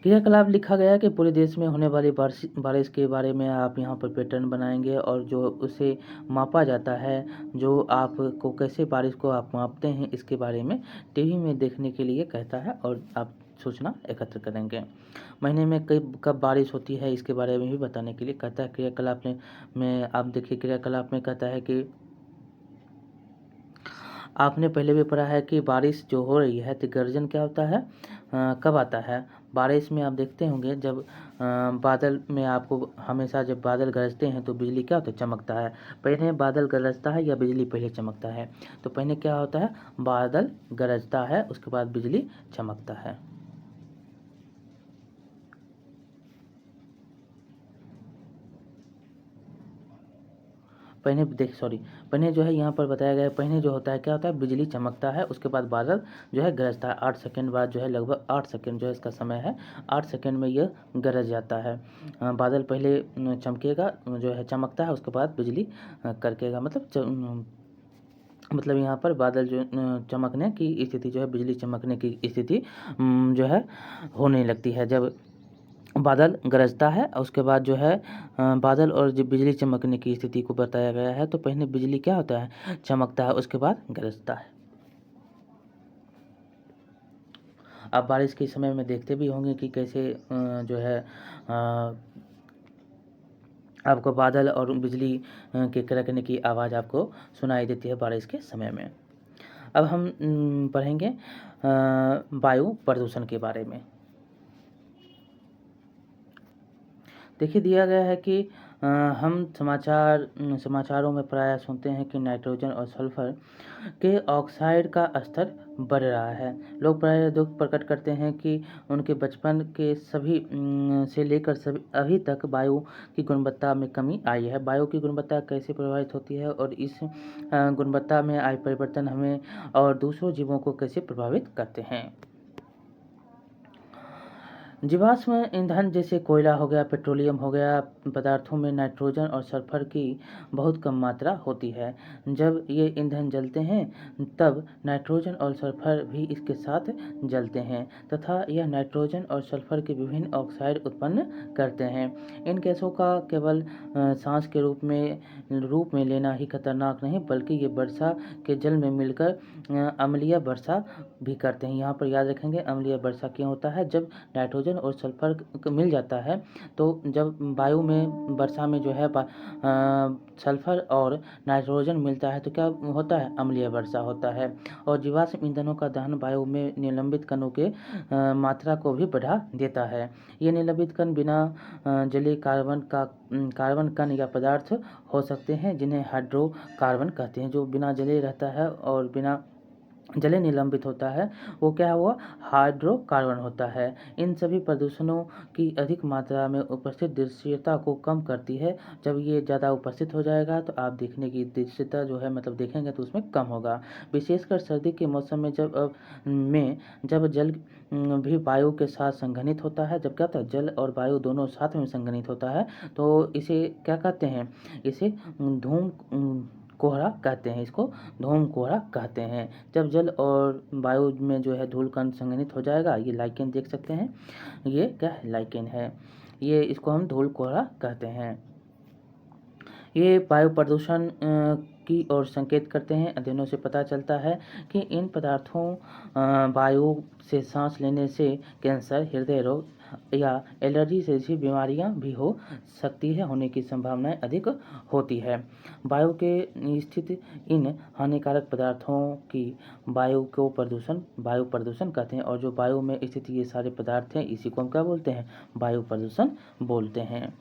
क्रियाकलाप लिखा गया है कि पूरे देश में होने वाली बारिश के बारे में आप यहाँ पर पैटर्न बनाएंगे और जो उसे मापा जाता है, जो आपको कैसे बारिश को आप मापते हैं इसके बारे में टीवी में देखने के लिए कहता है और आप सूचना एकत्र करेंगे। महीने में कब बारिश होती है इसके बारे में भी बताने के लिए कहता है। क्रियाकलाप में आप देखिए, क्रियाकलाप में कहता है कि आपने पहले भी पढ़ा है कि बारिश जो हो रही है तो गर्जन क्या होता है, कब आता है। बारिश में आप देखते होंगे जब बादल में आपको हमेशा जब बादल गरजते हैं तो बिजली क्या होता है, चमकता है। पहले बादल गरजता है या बिजली पहले चमकता है, तो पहले क्या होता है, बादल गरजता है उसके बाद बिजली चमकता है। पहले जो है यहाँ पर बताया गया है, पहले जो होता है क्या होता है, बिजली चमकता है उसके बाद बादल जो है गरजता है। 8 सेकंड बाद जो है, लगभग 8 सेकंड जो है इसका समय है, 8 सेकंड में यह गरज जाता है। बादल पहले चमकेगा, जो है चमकता है उसके बाद बिजली करकेगा, मतलब यहाँ पर बादल जो चमकने की स्थिति जो है, बिजली चमकने की स्थिति जो है होने लगती है जब बादल गरजता है। उसके बाद जो है बादल और जब बिजली चमकने की स्थिति को बताया गया है तो पहले बिजली क्या होता है, चमकता है उसके बाद गरजता है। आप बारिश के समय में देखते भी होंगे कि कैसे जो है आपको बादल और बिजली के कड़कने की आवाज़ आपको सुनाई देती है बारिश के समय में। अब हम पढ़ेंगे वायु प्रदूषण के बारे में। देखिए दिया गया है कि हम समाचारों में प्रायः सुनते हैं कि नाइट्रोजन और सल्फर के ऑक्साइड का स्तर बढ़ रहा है। लोग प्रायः दुख प्रकट करते हैं कि उनके बचपन के सभी से लेकर सभी अभी तक वायु की गुणवत्ता में कमी आई है। वायु की गुणवत्ता कैसे प्रभावित होती है और इस गुणवत्ता में आए परिवर्तन हमें और दूसरों जीवों को कैसे प्रभावित करते हैं। जीवाश्म ईंधन जैसे कोयला हो गया, पेट्रोलियम हो गया, पदार्थों में नाइट्रोजन और सल्फर की बहुत कम मात्रा होती है। जब ये ईंधन जलते हैं तब नाइट्रोजन और सल्फर भी इसके साथ जलते हैं तथा यह नाइट्रोजन और सल्फर के विभिन्न ऑक्साइड उत्पन्न करते हैं। इन गैसों का केवल सांस के रूप में लेना ही खतरनाक नहीं, बल्कि ये वर्षा के जल में मिलकर अम्लीय वर्षा भी करते हैं। यहाँ पर याद रखेंगे अम्लीय वर्षा क्यों होता है, जब नाइट्रोजन और सल्फर मिल जाता है तो जब वायु में वर्षा में जो है सल्फर और नाइट्रोजन मिलता है तो क्या होता है, अम्लीय वर्षा होता है। और जीवाश्म ईंधनों का दहन वायु में निलंबित कणों के मात्रा को भी बढ़ा देता है। ये निलंबित कण बिना जले कार्बन कण या पदार्थ हो सकते हैं जिन्हें हाइड्रोकार्बन कहते हैं, जो बिना जले रहता है और बिना जले निलंबित होता है वो क्या हुआ, हाइड्रोकार्बन होता है। इन सभी प्रदूषणों की अधिक मात्रा में उपस्थित दृश्यता को कम करती है। जब ये ज़्यादा उपस्थित हो जाएगा तो आप देखने की दृश्यता जो है मतलब देखेंगे तो उसमें कम होगा। विशेषकर सर्दी के मौसम में जब जल भी वायु के साथ संघनित होता है, जब क्या होता है जल और वायु दोनों साथ में संघनित होता है तो इसे क्या कहते हैं, इसे धूम कोहरा कहते हैं, इसको धूम कोहरा कहते हैं। जब जल और वायु में जो है धूल कण संघनित हो जाएगा, ये लाइकेन देख सकते हैं, ये क्या है लाइकेन है, ये इसको हम धूल कोहरा कहते हैं। ये वायु प्रदूषण की ओर संकेत करते हैं। अध्ययनों से पता चलता है कि इन पदार्थों वायु से सांस लेने से कैंसर, हृदय रोग या एलर्जी जैसी बीमारियां भी हो सकती है, होने की संभावनाएं अधिक होती है। वायु के स्थित इन हानिकारक पदार्थों की वायु प्रदूषण कहते हैं। और जो वायु में स्थित ये सारे पदार्थ हैं इसी को हम क्या बोलते हैं, वायु प्रदूषण बोलते हैं।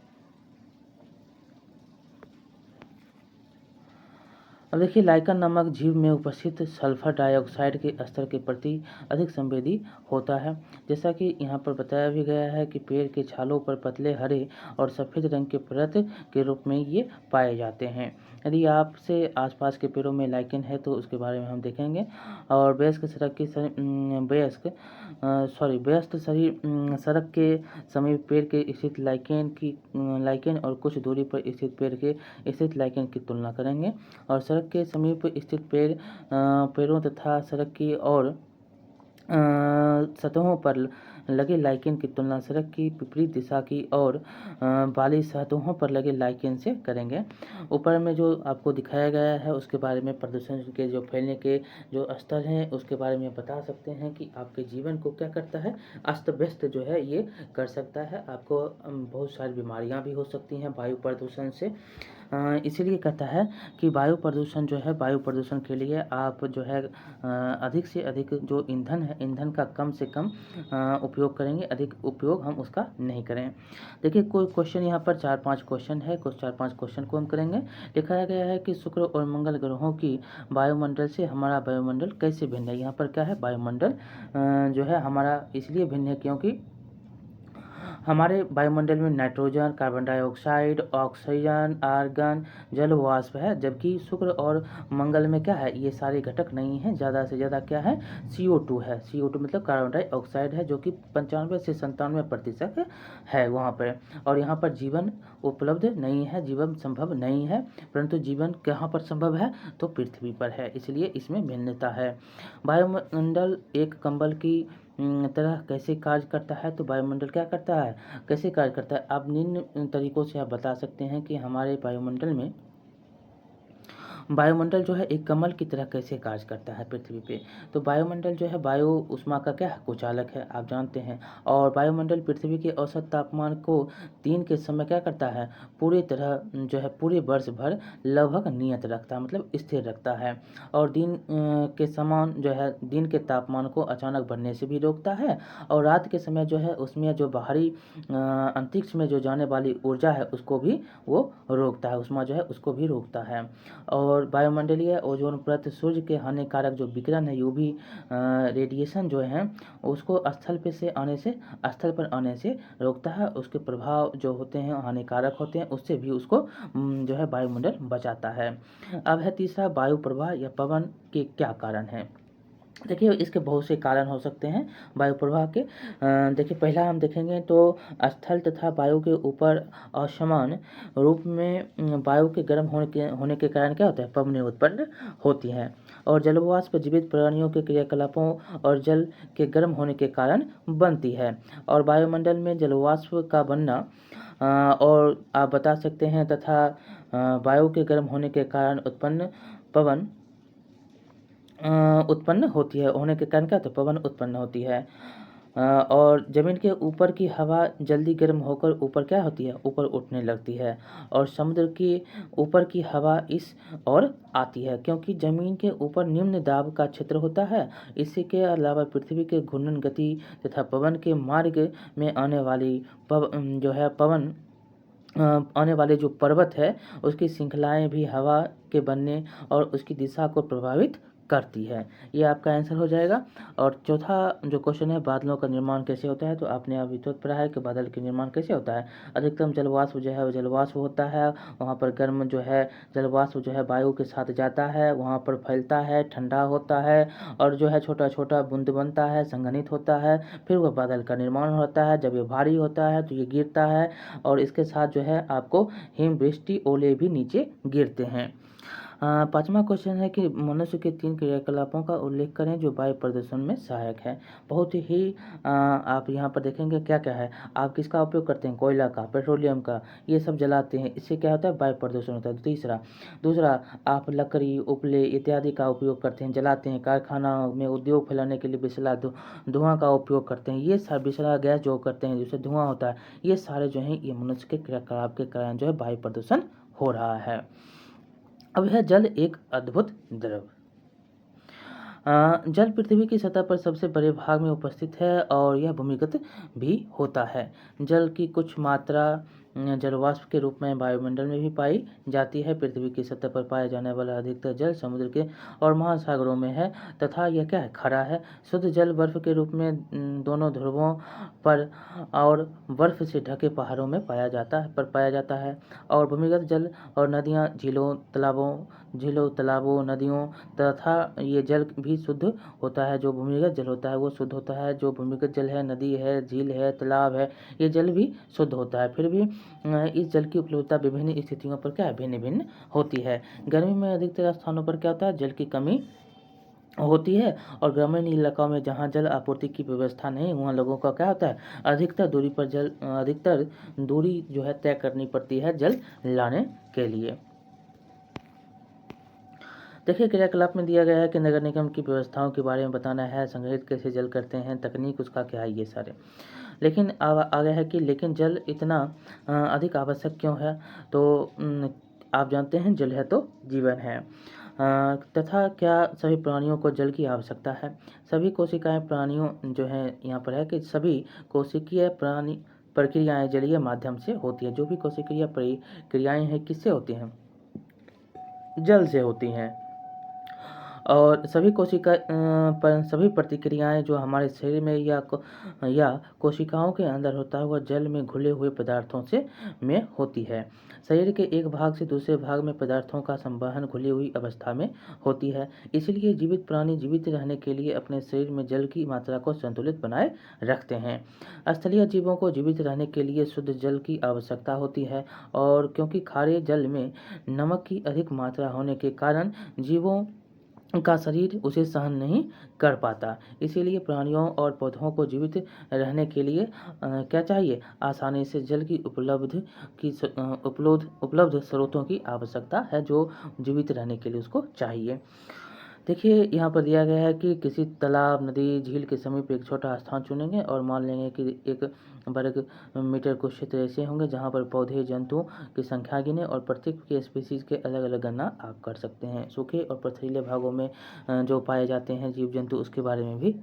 अब देखिए लाइका नामक जीव में उपस्थित सल्फर डाइऑक्साइड के स्तर के प्रति अधिक संवेदी होता है। जैसा कि यहाँ पर बताया भी गया है कि पेड़ के छालों पर पतले हरे और सफ़ेद रंग के परत के रूप में ये पाए जाते हैं। यदि आपसे आसपास के पेड़ों में लाइकेन है तो उसके बारे में हम देखेंगे। और व्यस्त सड़क के समीप पेड़ के स्थित लाइकेन और कुछ दूरी पर स्थित पेड़ के स्थित लाइकेन की तुलना करेंगे। और सड़क के समीप स्थित पेड़ों तथा सड़क की और सतहों पर लगे लाइकेन की तुलना सड़क की विपरीत दिशा की और वाली सतहों पर लगे लाइकेन से करेंगे। ऊपर में जो आपको दिखाया गया है उसके बारे में प्रदूषण के जो फैलने के जो स्तर हैं उसके बारे में बता सकते हैं कि आपके जीवन को क्या करता है, अस्त व्यस्त जो है ये कर सकता है। आपको बहुत सारी बीमारियां भी हो सकती हैं वायु प्रदूषण से। इसीलिए कहता है कि वायु प्रदूषण जो है, वायु प्रदूषण के लिए आप जो है अधिक से अधिक जो ईंधन है, ईंधन का कम से कम उपयोग करेंगे, अधिक उपयोग हम उसका नहीं करें। देखिए कोई क्वेश्चन यहाँ पर 4-5 क्वेश्चन है, कुछ 4-5 क्वेश्चन को हम करेंगे। दिखाया गया है कि शुक्र और मंगल ग्रहों की वायुमंडल से हमारा वायुमंडल कैसे भिन्न है। यहाँ पर क्या है, वायुमंडल जो है हमारा इसलिए भिन्न है क्योंकि हमारे वायुमंडल में nitrogen, carbon dioxide, oxygen, argon, जल वाष्प है, जबकि शुक्र और मंगल में क्या है, ये सारे घटक नहीं हैं। ज़्यादा से ज़्यादा क्या है, CO2 है। CO2 मतलब कार्बन डाइऑक्साइड है, जो कि 95 से 97% है वहाँ पर। और यहाँ पर जीवन उपलब्ध नहीं है, जीवन संभव नहीं है। परंतु जीवन कहाँ पर संभव है, तो पृथ्वी पर है, इसलिए इसमें भिन्नता है। वायुमंडल एक कंबल की तरह कैसे कार्य करता है, तो वायुमंडल क्या करता है, कैसे कार्य करता है। आप निम्न तरीकों से आप बता सकते हैं कि हमारे वायुमंडल जो है एक कमल की तरह कैसे कार्य करता है पृथ्वी पे। तो वायुमंडल जो है वायु उष्मा का क्या है, कुचालक है, आप जानते हैं। और वायुमंडल पृथ्वी के औसत तापमान को दिन के समय क्या करता है, पूरी तरह जो है पूरे वर्ष भर लगभग नियत रखता है, मतलब स्थिर रखता है। और दिन के समान जो है दिन के तापमान को अचानक बढ़ने से भी रोकता है। और रात के समय जो है उसमें जो बाहरी अंतरिक्ष में जो जाने वाली ऊर्जा है उसको भी वो रोकता है, उष्मा जो है उसको भी रोकता है। और वायुमंडलीय ओजोन परत सूर्य के हानिकारक जो विकिरण है, यूवी रेडिएशन जो है उसको स्थल पर आने से रोकता है। उसके प्रभाव जो होते हैं हानिकारक होते हैं, उससे भी उसको जो है वायुमंडल बचाता है। अब है तीसरा, वायु प्रवाह या पवन के क्या कारण हैं। देखिए इसके बहुत से कारण हो सकते हैं वायु प्रवाह के। देखिए पहला हम देखेंगे तो स्थल तथा वायु के ऊपर असमान रूप में वायु के गर्म होने के कारण क्या होता है, पवनें उत्पन्न होती हैं। और जलवाष्प जीवित प्राणियों के क्रियाकलापों और जल के गर्म होने के कारण बनती है। और वायुमंडल में जलवाष्प का बनना और आप बता सकते हैं तथा वायु के गर्म होने के कारण पवन उत्पन्न होती है, होने के कारण क्या होता है, पवन उत्पन्न होती है। और ज़मीन के ऊपर की हवा जल्दी गर्म होकर ऊपर क्या होती है, ऊपर उठने लगती है। और समुद्र की ऊपर की हवा इस ओर आती है क्योंकि ज़मीन के ऊपर निम्न दाब का क्षेत्र होता है। इसी के अलावा पृथ्वी के घूर्णन गति तथा पवन के मार्ग में आने वाले जो पर्वत है उसकी श्रृंखलाएं भी हवा के बनने और उसकी दिशा को प्रभावित करती है। ये आपका आंसर हो जाएगा। और चौथा जो क्वेश्चन है, बादलों का निर्माण कैसे होता है, तो आपने अभी तो पढ़ा है कि बादल का निर्माण कैसे होता है। अधिकतम जलवाष्प जो है वो जलवाष्प होता है, वहाँ पर गर्म जो है जलवाष्प जो है वायु के साथ जाता है, वहाँ पर फैलता है, ठंडा होता है और जो है छोटा छोटा बूंद बनता है, संघनित होता है, फिर वह बादल का निर्माण होता है। जब ये भारी होता है तो ये गिरता है और इसके साथ जो है आपको हिमवृष्टि, ओले भी नीचे गिरते हैं। पाँचवा क्वेश्चन है कि मनुष्य के 3 क्रियाकलापों का उल्लेख करें जो वायु प्रदूषण में सहायक है। बहुत ही आप यहाँ पर देखेंगे क्या क्या है। आप किसका उपयोग करते हैं, कोयला का, पेट्रोलियम का, ये सब जलाते हैं, इससे क्या होता है, वायु प्रदूषण होता है। दूसरा आप लकड़ी, उपले इत्यादि का उपयोग करते हैं, जलाते हैं, कारखाना में उद्योग फैलाने के लिए विषैला धुआं का उपयोग करते हैं, ये सब विषैला गैस जो करते हैं जिससे धुआं होता है, ये सारे जो हैं ये मनुष्य के क्रियाकलाप के कारण जो है वायु प्रदूषण हो रहा है। अब है जल एक अद्भुत द्रव। जल पृथ्वी की सतह पर सबसे बड़े भाग में उपस्थित है और यह भूमिगत भी होता है। जल की कुछ मात्रा जलवाष्प के रूप में वायुमंडल में भी पाई जाती है। पृथ्वी की सतह पर पाया जाने वाला अधिकतर जल समुद्र के और महासागरों में है तथा यह क्या है, खरा है। शुद्ध जल बर्फ के रूप में दोनों ध्रुवों पर और बर्फ से ढके पहाड़ों में पाया जाता है। और भूमिगत जल और नदियाँ, झीलों, तालाबों, नदियों तथा ये जल भी शुद्ध होता है। जो भूमिगत जल होता है वो शुद्ध होता है। जो भूमिगत जल है, नदी है, झील है, तालाब है, ये जल भी शुद्ध होता है। फिर भी इस जल की उपलब्धता विभिन्न स्थितियों पर क्या है, भिन्न भिन्न होती है। गर्मी में अधिकतर स्थानों पर क्या होता है, जल की कमी होती है और ग्रामीण इलाकों में जहाँ जल आपूर्ति की व्यवस्था नहीं, वहाँ लोगों का क्या होता है, अधिकतर दूरी जो है तय करनी पड़ती है जल लाने के लिए। देखिए क्रियाकलाप में दिया गया है कि नगर निगम की व्यवस्थाओं के बारे में बताना है, संग्रहित कैसे जल करते हैं, तकनीक उसका क्या है, ये सारे। लेकिन अब आ गया है कि लेकिन जल इतना अधिक आवश्यक क्यों है, तो आप जानते हैं जल है तो जीवन है। तथा क्या सभी प्राणियों को जल की आवश्यकता है। सभी कोशिकाएं प्राणियों जो है यहाँ पर है कि सभी कोशिकीय प्राणी प्रक्रियाएं जलीय माध्यम से होती है। जो भी कोशिकीय प्रक्रियाएं हैं किससे होती हैं, जल से होती हैं। और सभी प्रतिक्रियाएं जो हमारे शरीर में या कोशिकाओं के अंदर होता है वह जल में घुले हुए पदार्थों से में होती है। शरीर के एक भाग से दूसरे भाग में पदार्थों का संवहन घुली हुई अवस्था में होती है। इसलिए जीवित प्राणी जीवित रहने के लिए अपने शरीर में जल की मात्रा को संतुलित बनाए रखते हैं। स्थलीय जीवों को जीवित रहने के लिए शुद्ध जल की आवश्यकता होती है और क्योंकि खारे जल में नमक की अधिक मात्रा होने के कारण जीवों का शरीर उसे सहन नहीं कर पाता। इसीलिए प्राणियों और पौधों को जीवित रहने के लिए क्या चाहिए, आसानी से जल की उपलब्ध स्रोतों की आवश्यकता है जो जीवित रहने के लिए उसको चाहिए। देखिए यहाँ पर दिया गया है कि किसी तालाब, नदी, झील के समीप एक छोटा स्थान चुनेंगे और मान लेंगे कि एक वर्ग मीटर कुछ क्षेत्र ऐसे होंगे जहाँ पर पौधे, जंतुओं की संख्या गिने और प्रत्येक के स्पीसीज के अलग अलग गणना आप कर सकते हैं। सूखे और पथरीले भागों में जो पाए जाते हैं जीव जंतु उसके बारे में भी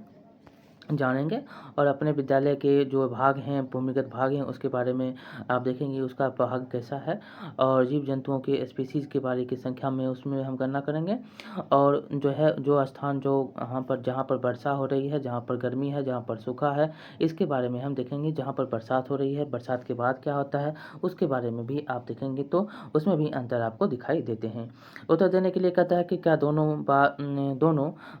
जानेंगे। और अपने विद्यालय के जो भाग हैं, भूमिगत भाग हैं, उसके बारे में आप देखेंगे उसका भाग कैसा है और जीव जंतुओं के स्पीसीज़ के बारे की संख्या में उसमें हम गणना करेंगे। और जो है जो स्थान जो जहाँ पर वर्षा हो रही है, जहाँ पर गर्मी है, जहाँ पर सूखा है, इसके बारे में हम देखेंगे। जहाँ पर बरसात हो रही है, बरसात के बाद क्या होता है उसके बारे में भी आप देखेंगे, तो उसमें भी अंतर आपको दिखाई देते हैं। उत्तर देने के लिए कहता है कि क्या दोनों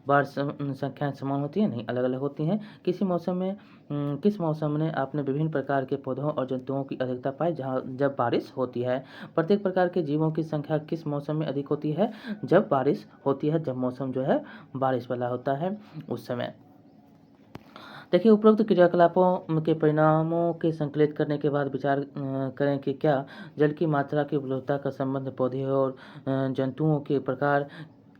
बार संख्याएं समान होती हैं, नहीं, अलग अलग होती हैं। किस मौसम में आपने विभिन्न प्रकार के पौधों और जंतुओं की अधिकता पाई जब बारिश होती है। प्रत्येक प्रकार के जीवों की संख्या किस मौसम में अधिक होती है, जब बारिश होती है, जब मौसम जो है बारिश वाला होता है उस समय। देखिए उपरोक्त क्रियाकलापों के परिणामों के संकलित करने के बाद विचार करें कि क्या जल की मात्रा की उपलब्धता का संबंध पौधे और जंतुओं के प्रकार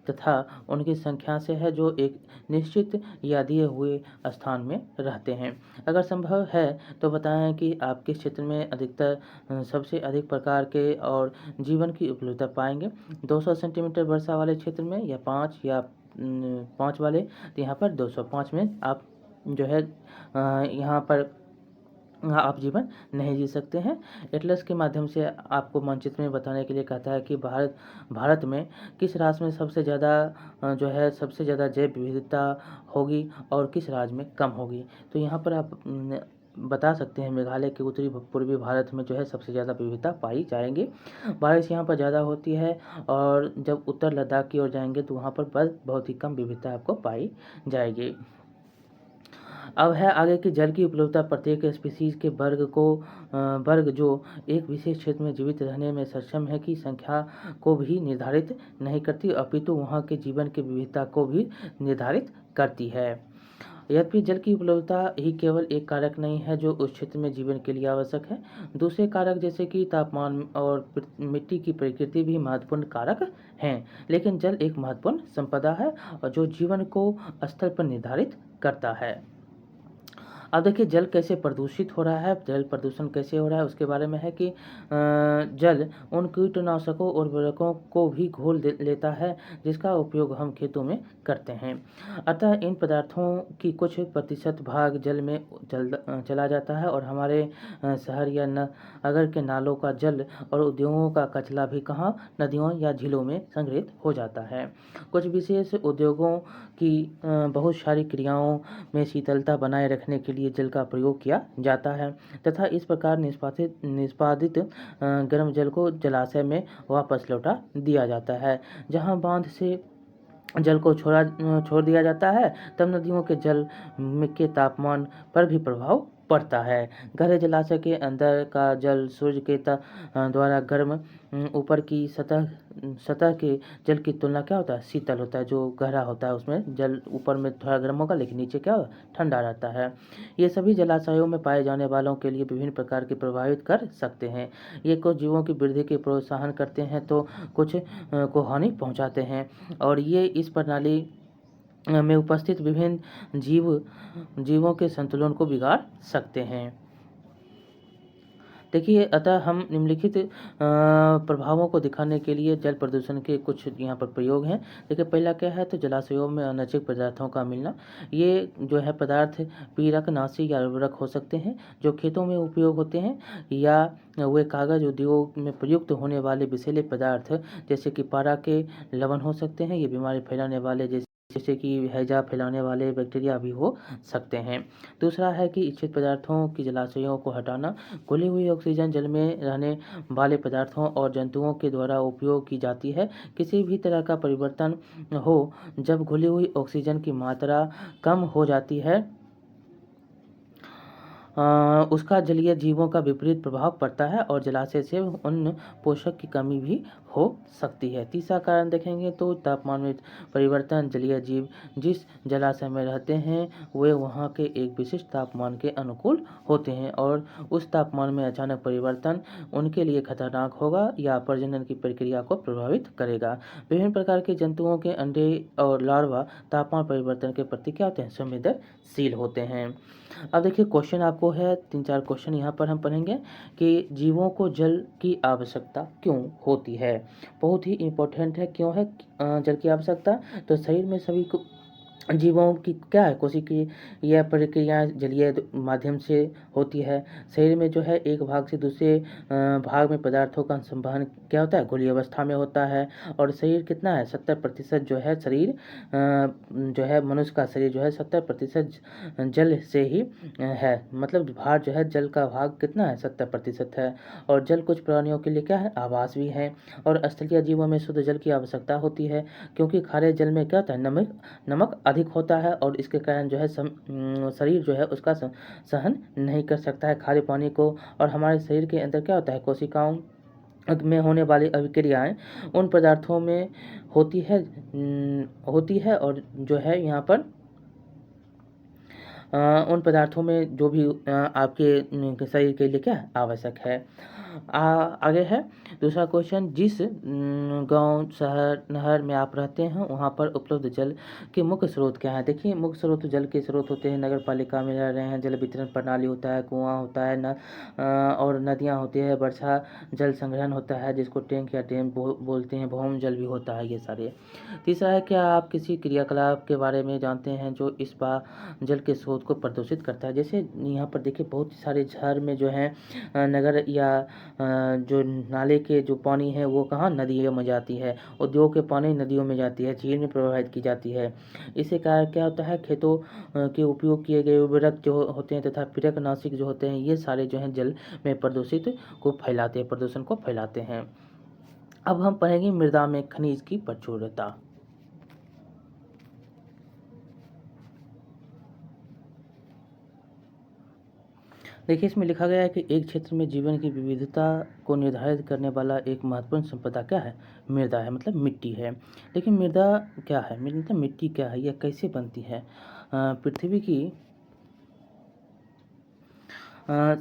तथा उनकी संख्या से है जो एक निश्चित या दिए हुए स्थान में रहते हैं। अगर संभव है तो बताएं कि आप किस क्षेत्र में सबसे अधिक प्रकार के और जीवन की उपलब्धता पाएंगे। 200 सेंटीमीटर वर्षा वाले क्षेत्र में या 5 वाले, तो यहाँ पर 205 में आप जो है यहाँ पर आप जीवन नहीं जी सकते हैं। एटलस के माध्यम से आपको मानचित्र में बताने के लिए कहता है कि भारत में किस राज्य में सबसे ज़्यादा जो है सबसे ज़्यादा जैव विविधता होगी और किस राज्य में कम होगी। तो यहाँ पर आप बता सकते हैं मेघालय के उत्तरी पूर्वी भारत में जो है सबसे ज़्यादा विविधता पाई जाएंगी। बारिश यहाँ पर ज़्यादा होती है और जब उत्तर लद्दाख की ओर जाएंगे तो वहाँ पर बस बहुत ही कम विविधता आपको पाई जाएगी। अब है आगे कि जल की उपलब्धता प्रत्येक स्पीसीज के वर्ग जो एक विशेष क्षेत्र में जीवित रहने में सक्षम है की संख्या को भी निर्धारित नहीं करती, अपितु वहाँ के जीवन की विविधता को भी निर्धारित करती है। यद्यपि जल की उपलब्धता ही केवल एक कारक नहीं है जो उस क्षेत्र में जीवन के लिए आवश्यक है, दूसरे कारक जैसे कि तापमान और मिट्टी की प्रकृति भी महत्वपूर्ण कारक हैं, लेकिन जल एक महत्वपूर्ण संपदा है और जो जीवन को स्तर पर निर्धारित करता है। अब देखिए जल कैसे प्रदूषित हो रहा है, जल प्रदूषण कैसे हो रहा है उसके बारे में है कि जल उन कीटनाशकों और उर्वरकों को भी घोल लेता है जिसका उपयोग हम खेतों में करते हैं। अतः इन पदार्थों की कुछ प्रतिशत भाग जल में चला जाता है और हमारे शहर या नगर के नालों का जल और उद्योगों का कचरा भी कहाँ नदियों या झीलों में संग्रहित हो जाता है। कुछ विशेष उद्योगों की बहुत सारी क्रियाओं में शीतलता बनाए रखने के लिए जल का प्रयोग किया जाता है तथा इस प्रकार निष्पादित गर्म जल को जलाशय में वापस लौटा दिया जाता है। जहां बांध से जल को छोड़ दिया जाता है तब नदियों के जल के तापमान पर भी प्रभाव पड़ता है। गहरे जलाशय के अंदर का जल सूर्य के द्वारा गर्म ऊपर की सतह के जल की तुलना क्या होता है शीतल होता है। जो गहरा होता है उसमें जल ऊपर में थोड़ा गर्म होगा लेकिन नीचे क्या होगा ठंडा रहता है। ये सभी जलाशयों में पाए जाने वालों के लिए विभिन्न प्रकार के प्रभावित कर सकते हैं। ये कुछ जीवों की वृद्धि के प्रोत्साहन करते हैं तो कुछ को हानि पहुंचाते हैं और ये इस प्रणाली में उपस्थित विभिन्न जीवों के संतुलन को बिगाड़ सकते हैं। देखिए अतः हम निम्नलिखित प्रभावों को दिखाने के लिए जल प्रदूषण के कुछ यहाँ पर प्रयोग हैं। देखिए पहला क्या है तो जलाशयों में अनैच्छिक पदार्थों का मिलना। ये जो है पदार्थ पीरक नाशी या उर्वरक हो सकते हैं जो खेतों में उपयोग होते हैं या वे कागज उद्योग में प्रयुक्त होने वाले विषैले पदार्थ जैसे कि पारा के लवण हो सकते हैं। ये बीमारी फैलाने वाले जैसे कि हैजा फैलाने वाले बैक्टीरिया भी हो सकते हैं। दूसरा है कि इच्छित पदार्थों की जलाशयों को हटाना। घुली हुई ऑक्सीजन जल में रहने वाले पदार्थों और जंतुओं के द्वारा उपयोग की जाती है। किसी भी तरह का परिवर्तन हो जब घुली हुई ऑक्सीजन की मात्रा कम हो जाती है उसका जलीय जीवों का विपरीत प्रभाव पड़ता है और जलाशय से उन पोषक की कमी भी हो सकती है। तीसरा कारण देखेंगे तो तापमान में परिवर्तन। जलीय जीव जिस जलाशय में रहते हैं वे वहाँ के एक विशिष्ट तापमान के अनुकूल होते हैं और उस तापमान में अचानक परिवर्तन उनके लिए खतरनाक होगा या प्रजनन की प्रक्रिया को प्रभावित करेगा। विभिन्न प्रकार के जंतुओं के अंडे और लार्वा तापमान परिवर्तन के प्रति क्या होते हैं संवेदनशील होते हैं। अब देखिए क्वेश्चन आपको है 3-4 क्वेश्चन यहाँ पर हम पढ़ेंगे कि जीवों को जल की आवश्यकता क्यों होती है। बहुत ही इम्पोर्टेंट है क्यों है जल की आवश्यकता। तो शरीर में सभी जीवों की क्या है कोशिकीय यह प्रक्रिया जलीय माध्यम से होती है। शरीर में जो है एक भाग से दूसरे भाग में पदार्थों का संवहन क्या होता है घुली अवस्था में होता है और शरीर कितना है 70% जो है शरीर जो है मनुष्य का शरीर जो है 70% जल से ही है। मतलब भार जो है जल का भाग कितना है 70% है और जल कुछ प्राणियों के लिए क्या है आवास भी है और स्थलीय जीवों में शुद्ध जल की आवश्यकता होती है क्योंकि खारे जल में क्या होता है नमक अधिक होता है और इसके कारण जो है शरीर जो है उसका सहन नहीं कर सकता है खारे पानी को। और हमारे शरीर के अंदर क्या होता है कोशिकाओं में होने वाली अभिक्रियाएं उन पदार्थों में होती है और जो है यहाँ पर उन पदार्थों में जो भी आपके शरीर के लिए क्या आवश्यक है। आगे है दूसरा क्वेश्चन जिस गांव शहर नहर में आप रहते हैं वहां पर उपलब्ध जल के मुख्य स्रोत क्या है। देखिए मुख्य स्रोत जल के स्रोत होते हैं नगर पालिका में रह रहे हैं जल वितरण प्रणाली होता है कुआं होता है और नदियां होती है वर्षा जल संग्रहण होता है जिसको टैंक या डैम बोलते हैं भौम जल भी होता है ये सारे। तीसरा है क्या आप किसी क्रियाकलाप के बारे में जानते हैं जो इस जल के स्रोत स्रोत को प्रदूषित करता है। जैसे यहाँ पर देखिए बहुत सारे शहर में जो है नगर या जो नाले के जो पानी है वो कहाँ नदियों में जाती है, उद्योग के पानी नदियों में जाती है, झील में प्रवाहित की जाती है। इससे कारण क्या होता है, खेतों के उपयोग किए गए उर्वरक जो होते हैं तथा कीटनाशक जो होते हैं, ये सारे जो हैं जल में प्रदूषण को फैलाते हैं। अब हम पढ़ेंगे मृदा में खनिज की प्रचुरता। देखिए इसमें लिखा गया है कि एक क्षेत्र में जीवन की विविधता को निर्धारित करने वाला एक महत्वपूर्ण संपदा क्या है, मृदा है, मतलब मिट्टी है। लेकिन मृदा क्या है, मतलब मिट्टी क्या है, यह कैसे बनती है। पृथ्वी की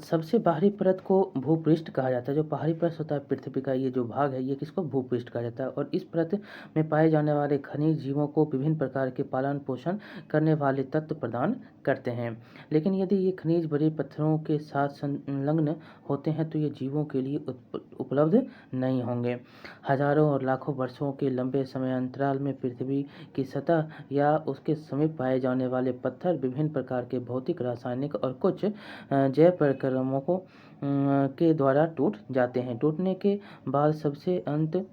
सबसे बाहरी परत को भूपृष्ठ कहा जाता है। जो बाहरी परत होता है पृथ्वी का, ये जो भाग है ये किसको भूपृष्ठ कहा जाता है। और इस परत में पाए जाने वाले खनिज जीवों को विभिन्न प्रकार के पालन पोषण करने वाले तत्व प्रदान करते हैं। लेकिन यदि ये खनिज बड़े पत्थरों के साथ संलग्न होते हैं तो ये जीवों के लिए उपलब्ध नहीं होंगे। हजारों और लाखों वर्षों के लंबे समय अंतराल में पृथ्वी की सतह या उसके समीप पाए जाने वाले पत्थर विभिन्न प्रकार के भौतिक, रासायनिक और कुछ जैव परिक्रमों के द्वारा टूट जाते हैं। टूटने के बाद सबसे अंत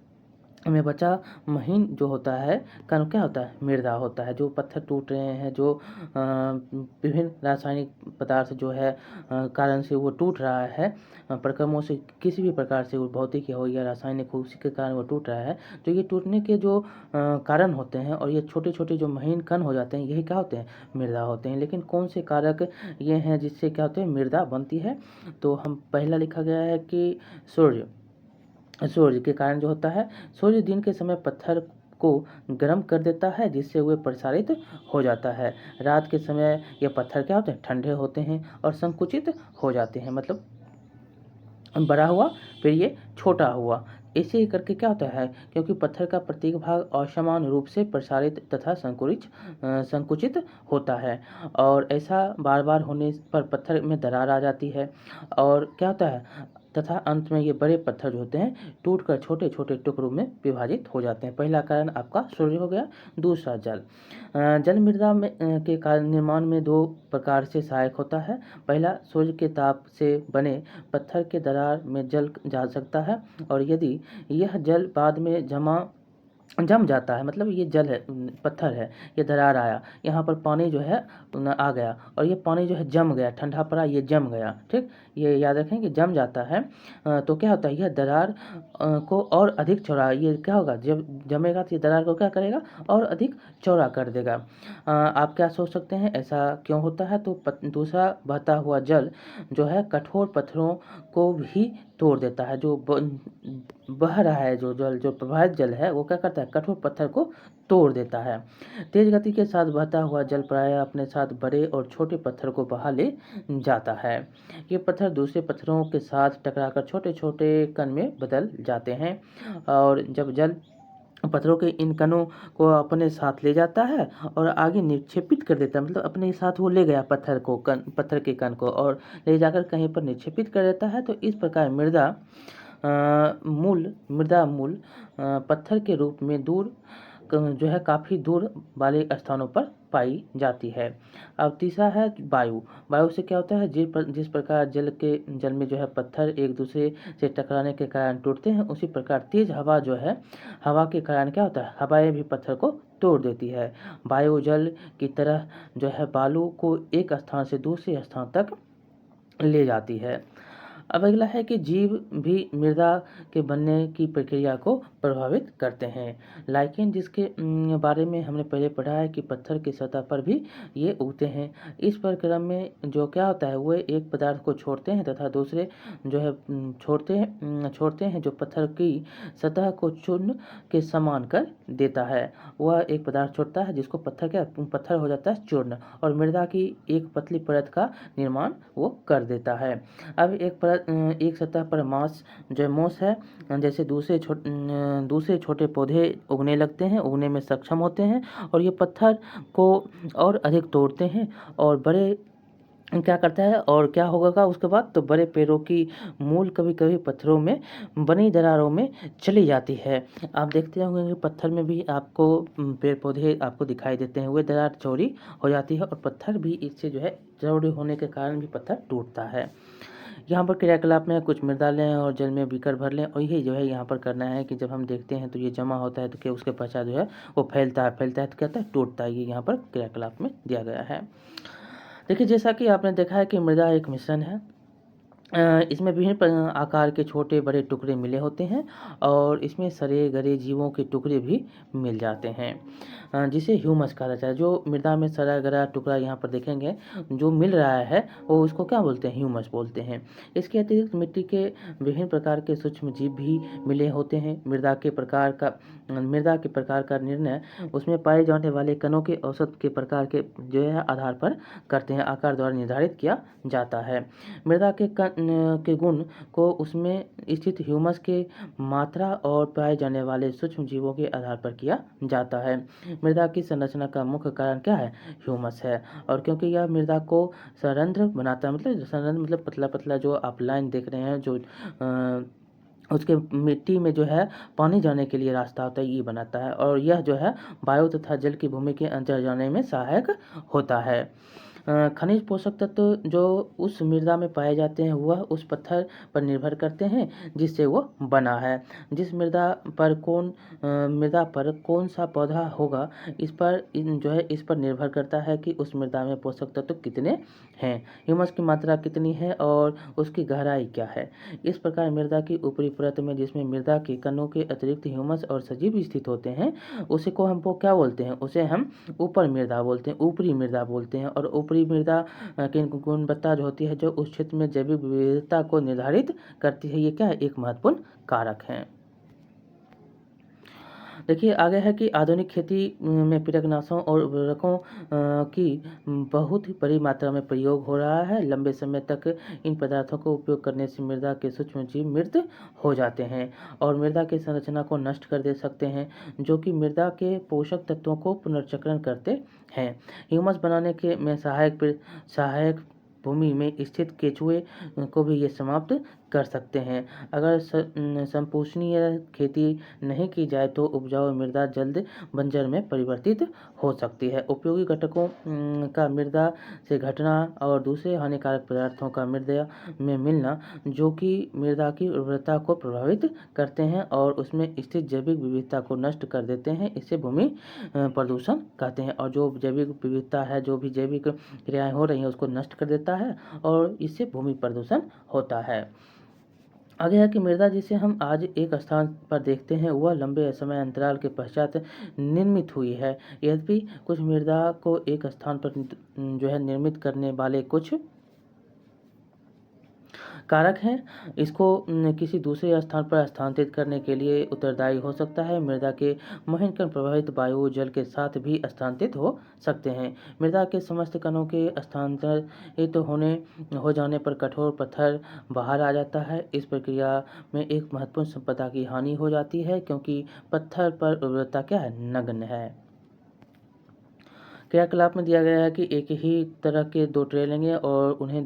में बचा महीन जो होता है कण क्या होता है, मृदा होता है। जो पत्थर टूट रहे हैं, जो विभिन्न रासायनिक पदार्थ जो है कारण से वो टूट रहा है, परिक्रमों से किसी भी प्रकार से, वो भौतिक हो या रासायनिक हो, उसी के कारण वो टूट रहा है। तो ये टूटने के जो कारण होते हैं और ये छोटे छोटे जो महीन कण हो जाते हैं, यही क्या होते हैं, मृदा होते हैं। लेकिन कौन से कारक ये हैं जिससे क्या होते हैं, मृदा बनती है। तो हम पहला लिखा गया है कि सूर्य के कारण जो होता है, सूर्य दिन के समय पत्थर को गर्म कर देता है जिससे वे प्रसारित हो जाता है। रात के समय ये पत्थर क्या होते हैं, ठंडे होते हैं और संकुचित हो जाते हैं, मतलब बड़ा हुआ फिर ये छोटा हुआ। ऐसे ही करके क्या होता है, क्योंकि पत्थर का प्रत्येक भाग असमान रूप से प्रसारित तथा संकुचित होता है। और ऐसा बार बार होने पर पत्थर में दरार आ जाती है और क्या होता है, तथा अंत में ये बड़े पत्थर जो होते हैं टूटकर छोटे छोटे टुकड़ों में विभाजित हो जाते हैं। पहला कारण आपका सूर्य हो गया। दूसरा जल। जल मृदा में के कारण निर्माण में दो प्रकार से सहायक होता है। पहला, सूर्य के ताप से बने पत्थर के दरार में जल जा सकता है और यदि यह जल बाद में जम जाता है, मतलब ये जल है, पत्थर है, ये दरार आया, यहाँ पर पानी जो है आ गया और ये पानी जो है जम गया, ठंडा पड़ा, ये जम गया, ठीक, ये याद रखें कि जम जाता है। तो क्या होता है, यह दरार को और अधिक चौड़ा, ये क्या होगा, जब जमेगा तो ये दरार को क्या करेगा, और अधिक चौड़ा कर देगा। आप क्या सोच सकते हैं ऐसा क्यों होता है। तो दूसरा, बहता हुआ जल जो है कठोर पत्थरों को भी तोड़ देता है। जो बह रहा है, जो जल, जो प्रवाहित जल है, वो क्या करता है, कठोर पत्थर को तोड़ देता है। तेज गति के साथ बहता हुआ जल प्रायः अपने साथ बड़े और छोटे पत्थर को बहा ले जाता है। ये पत्थर दूसरे पत्थरों के साथ टकराकर छोटे छोटे कण में बदल जाते हैं और जब जल पत्थरों के इन कणों को अपने साथ ले जाता है और आगे निक्षेपित कर देता है, मतलब अपने साथ वो ले गया पत्थर के कण को और ले जाकर कहीं पर निक्षेपित कर देता है। तो इस प्रकार मृदा मूल पत्थर के रूप में दूर जो है काफ़ी दूर वाले स्थानों पर पाई जाती है। अब तीसरा है वायु। वायु से क्या होता है, जिस प्रकार जल में जो है पत्थर एक दूसरे से टकराने के कारण टूटते हैं, उसी प्रकार तेज हवा जो है, हवा के कारण क्या होता है, हवाएं भी पत्थर को तोड़ देती है। वायु जल की तरह जो है बालू को एक स्थान से दूसरे स्थान तक ले जाती है। अब अगला है कि जीव भी मृदा के बनने की प्रक्रिया को प्रभावित करते हैं। लाइकेन, जिसके बारे में हमने पहले पढ़ा है कि पत्थर की सतह पर भी ये उगते हैं। इस प्रक्रम में जो क्या होता है, वो एक पदार्थ को छोड़ते हैं तथा दूसरे जो है छोड़ते हैं जो पत्थर की सतह को चूर्ण के समान कर देता है। वह एक पदार्थ छोड़ता है जिसको पत्थर हो जाता है चूर्ण, और मृदा की एक पतली परत का निर्माण वो कर देता है। अब एक सतह पर मोस है, जैसे दूसरे छोटे पौधे उगने में सक्षम होते हैं और ये पत्थर को और अधिक तोड़ते हैं और बड़े क्या करता है और क्या होगा उसके बाद, तो बड़े पेड़ों की मूल कभी कभी पत्थरों में बनी दरारों में चली जाती है। आप देखते होंगे कि पत्थर में भी आपको पेड़ पौधे आपको दिखाई देते हैं, वे दरार चौड़ी हो जाती है और पत्थर भी इससे जो है चौड़ी होने के कारण भी पत्थर टूटता है। यहाँ पर क्रियाकलाप में कुछ मृदा लें और जल में बीकर भर लें, और यही जो है यहाँ पर करना है कि जब हम देखते हैं तो ये जमा होता है तो क्या उसके पश्चात जो है वो फैलता है तो क्या होता है, टूटता है। ये यहाँ पर क्रियाकलाप में दिया गया है। देखिए, जैसा कि आपने देखा है कि मृदा एक मिश्रण है। इसमें विभिन्न आकार के छोटे बड़े टुकड़े मिले होते हैं और इसमें सड़े गले जीवों के टुकड़े भी मिल जाते हैं, जिसे ह्यूमस कहा जाता है। जो मृदा में सड़ा गला टुकड़ा यहाँ पर देखेंगे जो मिल रहा है, वो उसको क्या बोलते हैं, ह्यूमस बोलते हैं। इसके अतिरिक्त मिट्टी के विभिन्न प्रकार के सूक्ष्म जीव भी मिले होते हैं। मृदा के प्रकार का निर्णय उसमें पाए जाने वाले कणों के औसत के प्रकार के जो है आधार पर करते हैं, आकार द्वारा निर्धारित किया जाता है। मृदा के गुण को उसमें स्थित ह्यूमस के मात्रा और पाए जाने वाले सूक्ष्म जीवों के आधार पर किया जाता है। मृदा की संरचना का मुख्य कारण क्या है, ह्यूमस है। और क्योंकि यह मृदा को संरंध्र बनाता है, मतलब संरंध्र मतलब पतला पतला जो आप लाइन देख रहे हैं, जो उसके मिट्टी में जो है पानी जाने के लिए रास्ता होता है, ये बनाता है। और यह जो है वायु तथा जल की भूमि के अंदर जाने में सहायक होता है। खनिज पोषक तत्व जो उस मृदा में पाए जाते हैं वह उस पत्थर पर निर्भर करते हैं जिससे वो बना है। जिस मृदा पर कौन सा पौधा होगा, इस पर निर्भर करता है कि उस मृदा में पोषक तत्व कितने हैं, ह्यूमस की मात्रा कितनी है और उसकी गहराई क्या है। इस प्रकार मृदा की ऊपरी परत में, जिसमें मृदा के कणों के अतिरिक्त ह्यूमस और सजीव स्थित होते हैं, उसे को हमको क्या बोलते हैं, उसे हम ऊपर मृदा बोलते हैं, ऊपरी मृदा बोलते हैं। और ऊपरी मृदा की गुणवत्ता जो होती है, जो उस क्षेत्र में जैविक विविधता को निर्धारित करती है, ये क्या है, एक महत्वपूर्ण कारक है। देखिए, आगे है कि आधुनिक खेती में कीटनाशकों और उर्वरकों की बहुत ही बड़ी मात्रा में प्रयोग हो रहा है। लंबे समय तक इन पदार्थों को उपयोग करने से मृदा के सूक्ष्म जीव मृत हो जाते हैं और मृदा की संरचना को नष्ट कर दे सकते हैं, जो कि मृदा के पोषक तत्वों को पुनर्चक्रण करते हैं। ह्यूमस बनाने के में सहायक भूमि में स्थित केचुए को भी ये समाप्त कर सकते हैं। अगर संपोषणीय खेती नहीं की जाए तो उपजाऊ मृदा जल्द बंजर में परिवर्तित हो सकती है। उपयोगी घटकों का मृदा से घटना और दूसरे हानिकारक पदार्थों का मृदा में मिलना, जो कि मृदा की उर्वरता को प्रभावित करते हैं और उसमें स्थित जैविक विविधता को नष्ट कर देते हैं, इसे भूमि प्रदूषण कहते हैं। और जो जैविक विविधता है, जो भी जैविक क्रियाएं हो रही हैं, उसको नष्ट कर देता है और इससे भूमि प्रदूषण होता है। आगे है कि मृदा जिसे हम आज एक स्थान पर देखते हैं वह लंबे समय अंतराल के पश्चात निर्मित हुई है। यद्यपि कुछ मृदा को एक स्थान पर जो है निर्मित करने वाले कुछ कारक हैं, इसको किसी दूसरे स्थान पर स्थानांतरित करने के लिए उत्तरदायी हो सकता है। मृदा के महीन कण प्रभावित वायु जल के साथ भी स्थानांतरित हो सकते हैं। मृदा के समस्त कणों के स्थानांतरित हो जाने पर कठोर पत्थर बाहर आ जाता है। इस प्रक्रिया में एक महत्वपूर्ण संपदा की हानि हो जाती है, क्योंकि पत्थर पर उर्वरता क्या है, नग्न है। क्रियाकलाप में दिया गया है कि एक ही तरह के 2 ट्रे लेंगे और उन्हें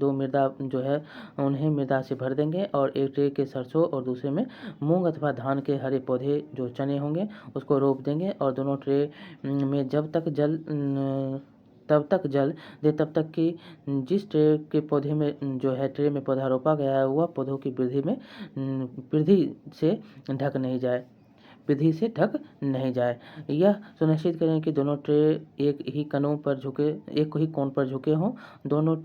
मृदा से भर देंगे और एक ट्रे के सरसों और दूसरे में मूंग अथवा धान के हरे पौधे जो चने होंगे उसको रोप देंगे। और दोनों ट्रे में तब तक जल दे तब तक कि जिस ट्रे के पौधे में जो है ट्रे में पौधा रोपा गया है वह पौधों की वृद्धि से ढक नहीं जाए। यह सुनिश्चित करें कि दोनों ट्रे एक ही कोण पर झुके हों। दोनों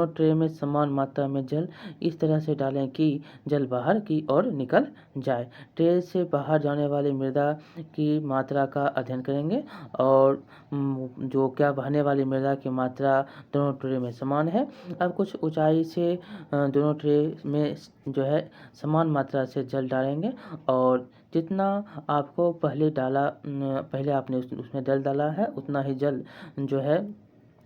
ट्रे में समान मात्रा में जल इस तरह से डालें कि जल बाहर की ओर निकल जाए। ट्रे से बाहर जाने वाली मृदा की मात्रा का अध्ययन करेंगे और जो क्या बहने वाली मृदा की मात्रा दोनों ट्रे में समान है। अब कुछ ऊंचाई से दोनों ट्रे में जो है समान मात्रा से जल डालेंगे और जितना आपको पहले आपने उसमें जल डाला है उतना ही जल जो है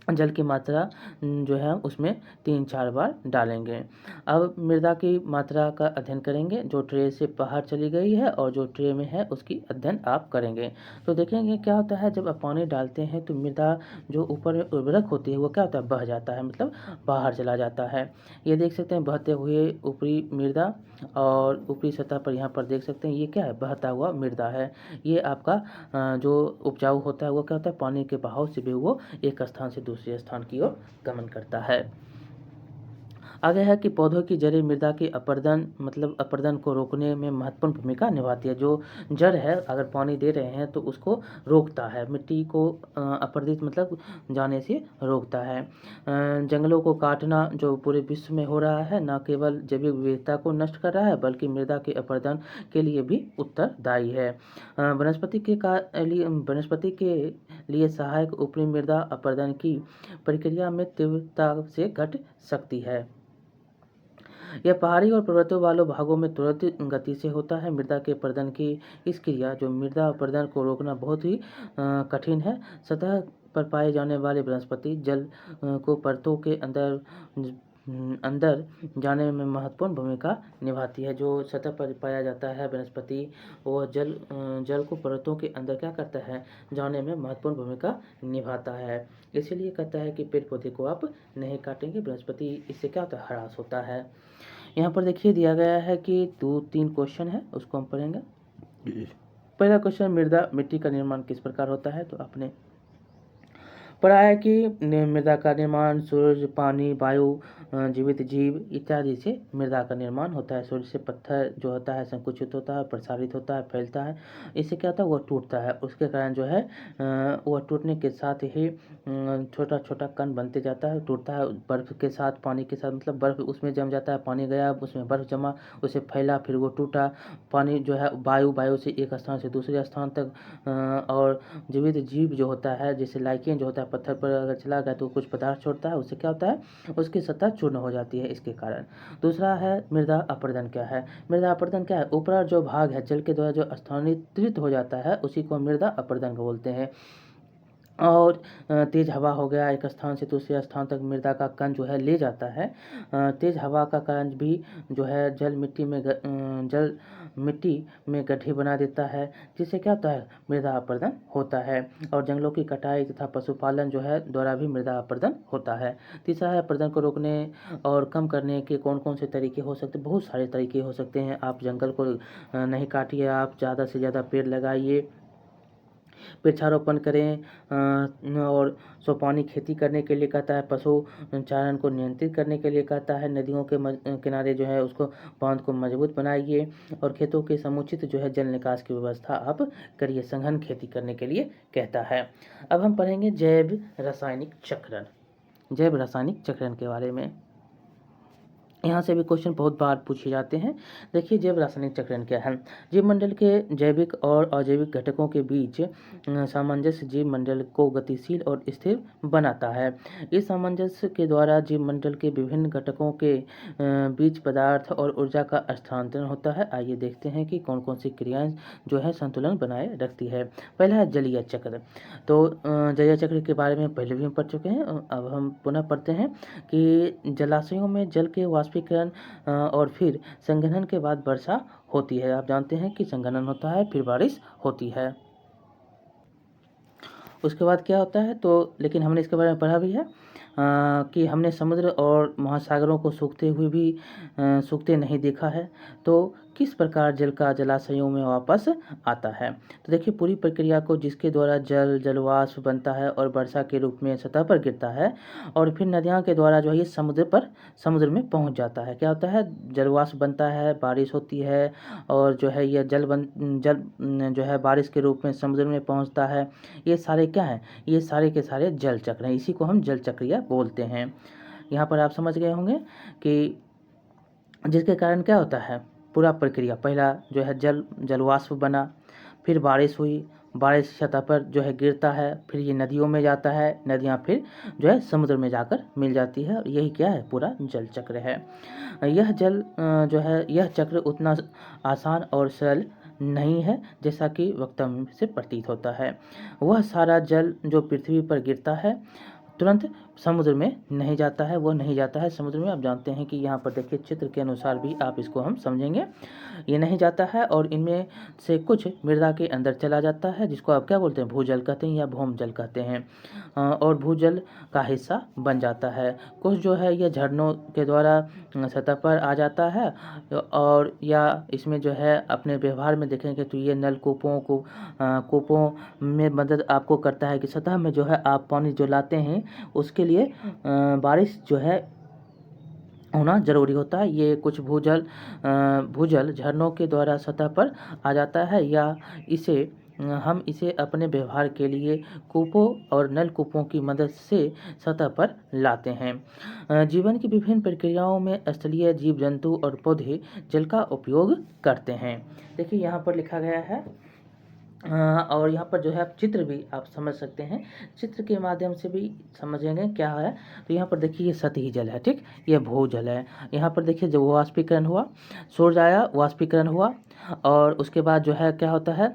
जल की मात्रा जो है उसमें 3-4 बार डालेंगे। अब मृदा की मात्रा का अध्ययन करेंगे, जो ट्रे से बाहर चली गई है और जो ट्रे में है उसकी अध्ययन आप करेंगे। तो देखेंगे क्या होता है, जब आप पानी डालते हैं तो मृदा जो ऊपर में उर्वरक होती है वो क्या होता है, बह जाता है, मतलब बाहर चला जाता है। ये देख सकते हैं बहते हुए ऊपरी मृदा, और ऊपरी सतह पर यहाँ पर देख सकते हैं ये क्या है, बहता हुआ मृदा है। ये आपका जो उपजाऊ होता है वो क्या होता है, पानी के बहाव से भी वो एक स्थान से दूसरे स्थान की ओर गमन करता है। आगे है कि पौधों की जड़ें मृदा के अपरदन मतलब अपरदन को रोकने में महत्वपूर्ण भूमिका निभाती है। जो जड़ है अगर पानी दे रहे हैं तो उसको रोकता है, मिट्टी को अपरदित मतलब जाने से रोकता है। जंगलों को काटना जो पूरे विश्व में हो रहा है, न केवल जैविक विविधता को नष्ट कर रहा है बल्कि मृदा के अपरदन के लिए भी उत्तरदायी है। वनस्पति के लिए सहायक ऊपरी मृदा अपरदन की प्रक्रिया में तीव्रता से घट सकती है। यह पहाड़ी और पर्वतों वालों भागों में तुरंत गति से होता है। मृदा के अपरदन की इस क्रिया जो मृदा अपरदन को रोकना बहुत ही कठिन है। सतह पर पाए जाने वाले वनस्पति जल को परतों के अंदर जाने में महत्वपूर्ण भूमिका निभाती है। जो सतह पर पाया जाता है वनस्पति, वो जल को परतों के अंदर क्या करता है, जाने में महत्वपूर्ण भूमिका निभाता है। इसीलिए कहता है कि पेड़ पौधे को आप नहीं काटेंगे, वनस्पति इससे क्या होता है, ह्रास होता है। यहाँ पर देखिए दिया गया है कि 2-3 क्वेश्चन है, उसको हम पढ़ेंगे। पहला क्वेश्चन, मृदा मिट्टी का निर्माण किस प्रकार होता है। तो आपने पढ़ा है कि मृदा का निर्माण सूर्य, पानी, वायु, जीवित जीव इत्यादि से मृदा का निर्माण होता है। सूर्य से पत्थर जो होता है संकुचित होता है, प्रसारित होता है, फैलता है, इससे क्या होता है, वह टूटता है। उसके कारण जो है वह टूटने के साथ ही छोटा छोटा कण बनते जाता है, टूटता है। बर्फ़ के साथ, पानी के साथ, मतलब बर्फ़ उसमें जम जाता है, पानी गया उसमें बर्फ़ जमा, उसे फैला, फिर वो टूटा। पानी जो है वायु से एक स्थान से दूसरे स्थान तक, और जीवित जीव जो होता है जैसे लाइकेन जो होता है, पत्थर पर अगर चला गया तो कुछ पदार्थ छोड़ता है, उससे क्या होता है, उसकी सतह चूर्ण हो जाती है इसके कारण। दूसरा है मृदा अपरदन क्या है। मृदा अपरदन क्या है, ऊपरी जो भाग है जल के द्वारा जो स्थानांतरित हो जाता है उसी को मृदा अपरदन बोलते हैं। और तेज़ हवा हो गया, एक स्थान से दूसरे स्थान तक मृदा का कण जो है ले जाता है। तेज़ हवा का कारण भी जो है जल मिट्टी में गड्ढे बना देता है, जिससे क्या होता है, मृदा अपरदन होता है। और जंगलों की कटाई तथा पशुपालन जो है द्वारा भी मृदा अपरदन होता है। तीसरा है अपरदन को रोकने और कम करने के कौन कौन से तरीके हो सकते हैं। बहुत सारे तरीके हो सकते हैं। आप जंगल को नहीं काटिए, आप ज़्यादा से ज़्यादा पेड़ लगाइए, वृक्षारोपण करें, और सोपानी खेती करने के लिए कहता है, पशु चारण को नियंत्रित करने के लिए कहता है, नदियों के किनारे जो है उसको बांध को मजबूत बनाइए, और खेतों के समुचित जो है जल निकास की व्यवस्था आप करिए, सघन खेती करने के लिए कहता है। अब हम पढ़ेंगे जैव रासायनिक चक्रण के बारे में। यहाँ से भी क्वेश्चन बहुत बार पूछे जाते हैं। देखिए जैव रासायनिक चक्रण क्या है। जीव मंडल के जैविक और अजैविक घटकों के बीच सामंजस्य जीव मंडल को गतिशील और स्थिर बनाता है। इस सामंजस्य के द्वारा जीव मंडल के विभिन्न घटकों के बीच पदार्थ और ऊर्जा का स्थानांतरण होता है। आइए देखते हैं कि कौन कौन सी क्रियाएं जो है संतुलन बनाए रखती है। पहला है जलीय चक्र। तो जलीय चक्र के बारे में पहले भी हम पढ़ चुके हैं, अब हम पुनः पढ़ते हैं कि जलाशयों में जल के वाष्पीकरण और फिर संघनन के बाद वर्षा होती है। आप जानते हैं कि संघनन होता है फिर बारिश होती है। उसके बाद क्या होता है, तो लेकिन हमने इसके बारे में पढ़ा भी है कि हमने समुद्र और महासागरों को सूखते नहीं देखा है। तो किस प्रकार जल का जलाशयों में वापस आता है। तो देखिए पूरी प्रक्रिया को, जिसके द्वारा जलवाष्प बनता है और वर्षा के रूप में सतह पर गिरता है, और फिर नदियों के द्वारा जो है ये समुद्र में पहुंच जाता है। क्या होता है, जलवाष्प बनता है, बारिश होती है, और जो है यह जल जो है बारिश के रूप में समुद्र में पहुंचता है। ये सारे क्या हैं, ये सारे के सारे जल चक्र हैं। इसी को हम जल चक्रिया बोलते हैं। यहाँ पर आप समझ गए होंगे कि जिसके कारण क्या होता है, पूरा प्रक्रिया, पहला जो है जलवाष्प बना, फिर बारिश हुई, बारिश सतह पर जो है गिरता है, फिर ये नदियों में जाता है, नदियाँ फिर जो है समुद्र में जाकर मिल जाती है, और यही क्या है, पूरा जल चक्र है। यह चक्र उतना आसान और सरल नहीं है जैसा कि वक्तव्य से प्रतीत होता है। वह सारा जल जो पृथ्वी पर गिरता है तुरंत समुद्र में नहीं जाता है, वो नहीं जाता है समुद्र में। आप जानते हैं कि यहाँ पर देखिए चित्र के अनुसार भी आप इसको हम समझेंगे। ये नहीं जाता है और इनमें से कुछ मृदा के अंदर चला जाता है, जिसको आप क्या बोलते हैं, भूजल कहते हैं या भौमजल कहते हैं, और भूजल का हिस्सा बन जाता है। कुछ जो है ये झरनों के द्वारा सतह पर आ जाता है, और या इसमें जो है अपने व्यवहार में देखेंगे तो ये नलकूपों को कूपों में मदद आपको करता है कि सतह में जो है आप पानी जो लाते हैं उसके लिए बारिश जो है होना ज़रूरी होता है। ये कुछ भूजल झरनों के द्वारा सतह पर आ जाता है, या इसे हम इसे अपने व्यवहार के लिए कूपों और नलकूपों की मदद से सतह पर लाते हैं। जीवन की विभिन्न प्रक्रियाओं में स्थलीय जीव जंतु और पौधे जल का उपयोग करते हैं। देखिए यहाँ पर लिखा गया है, और यहाँ पर जो है आप चित्र भी आप समझ सकते हैं, चित्र के माध्यम से भी समझेंगे क्या है। तो यहाँ पर देखिए ये सतही जल है, ठीक, ये भूजल है। यहाँ पर देखिए जब वाष्पीकरण हुआ, सूर्य आया, वाष्पीकरण हुआ, और उसके बाद जो है क्या होता है,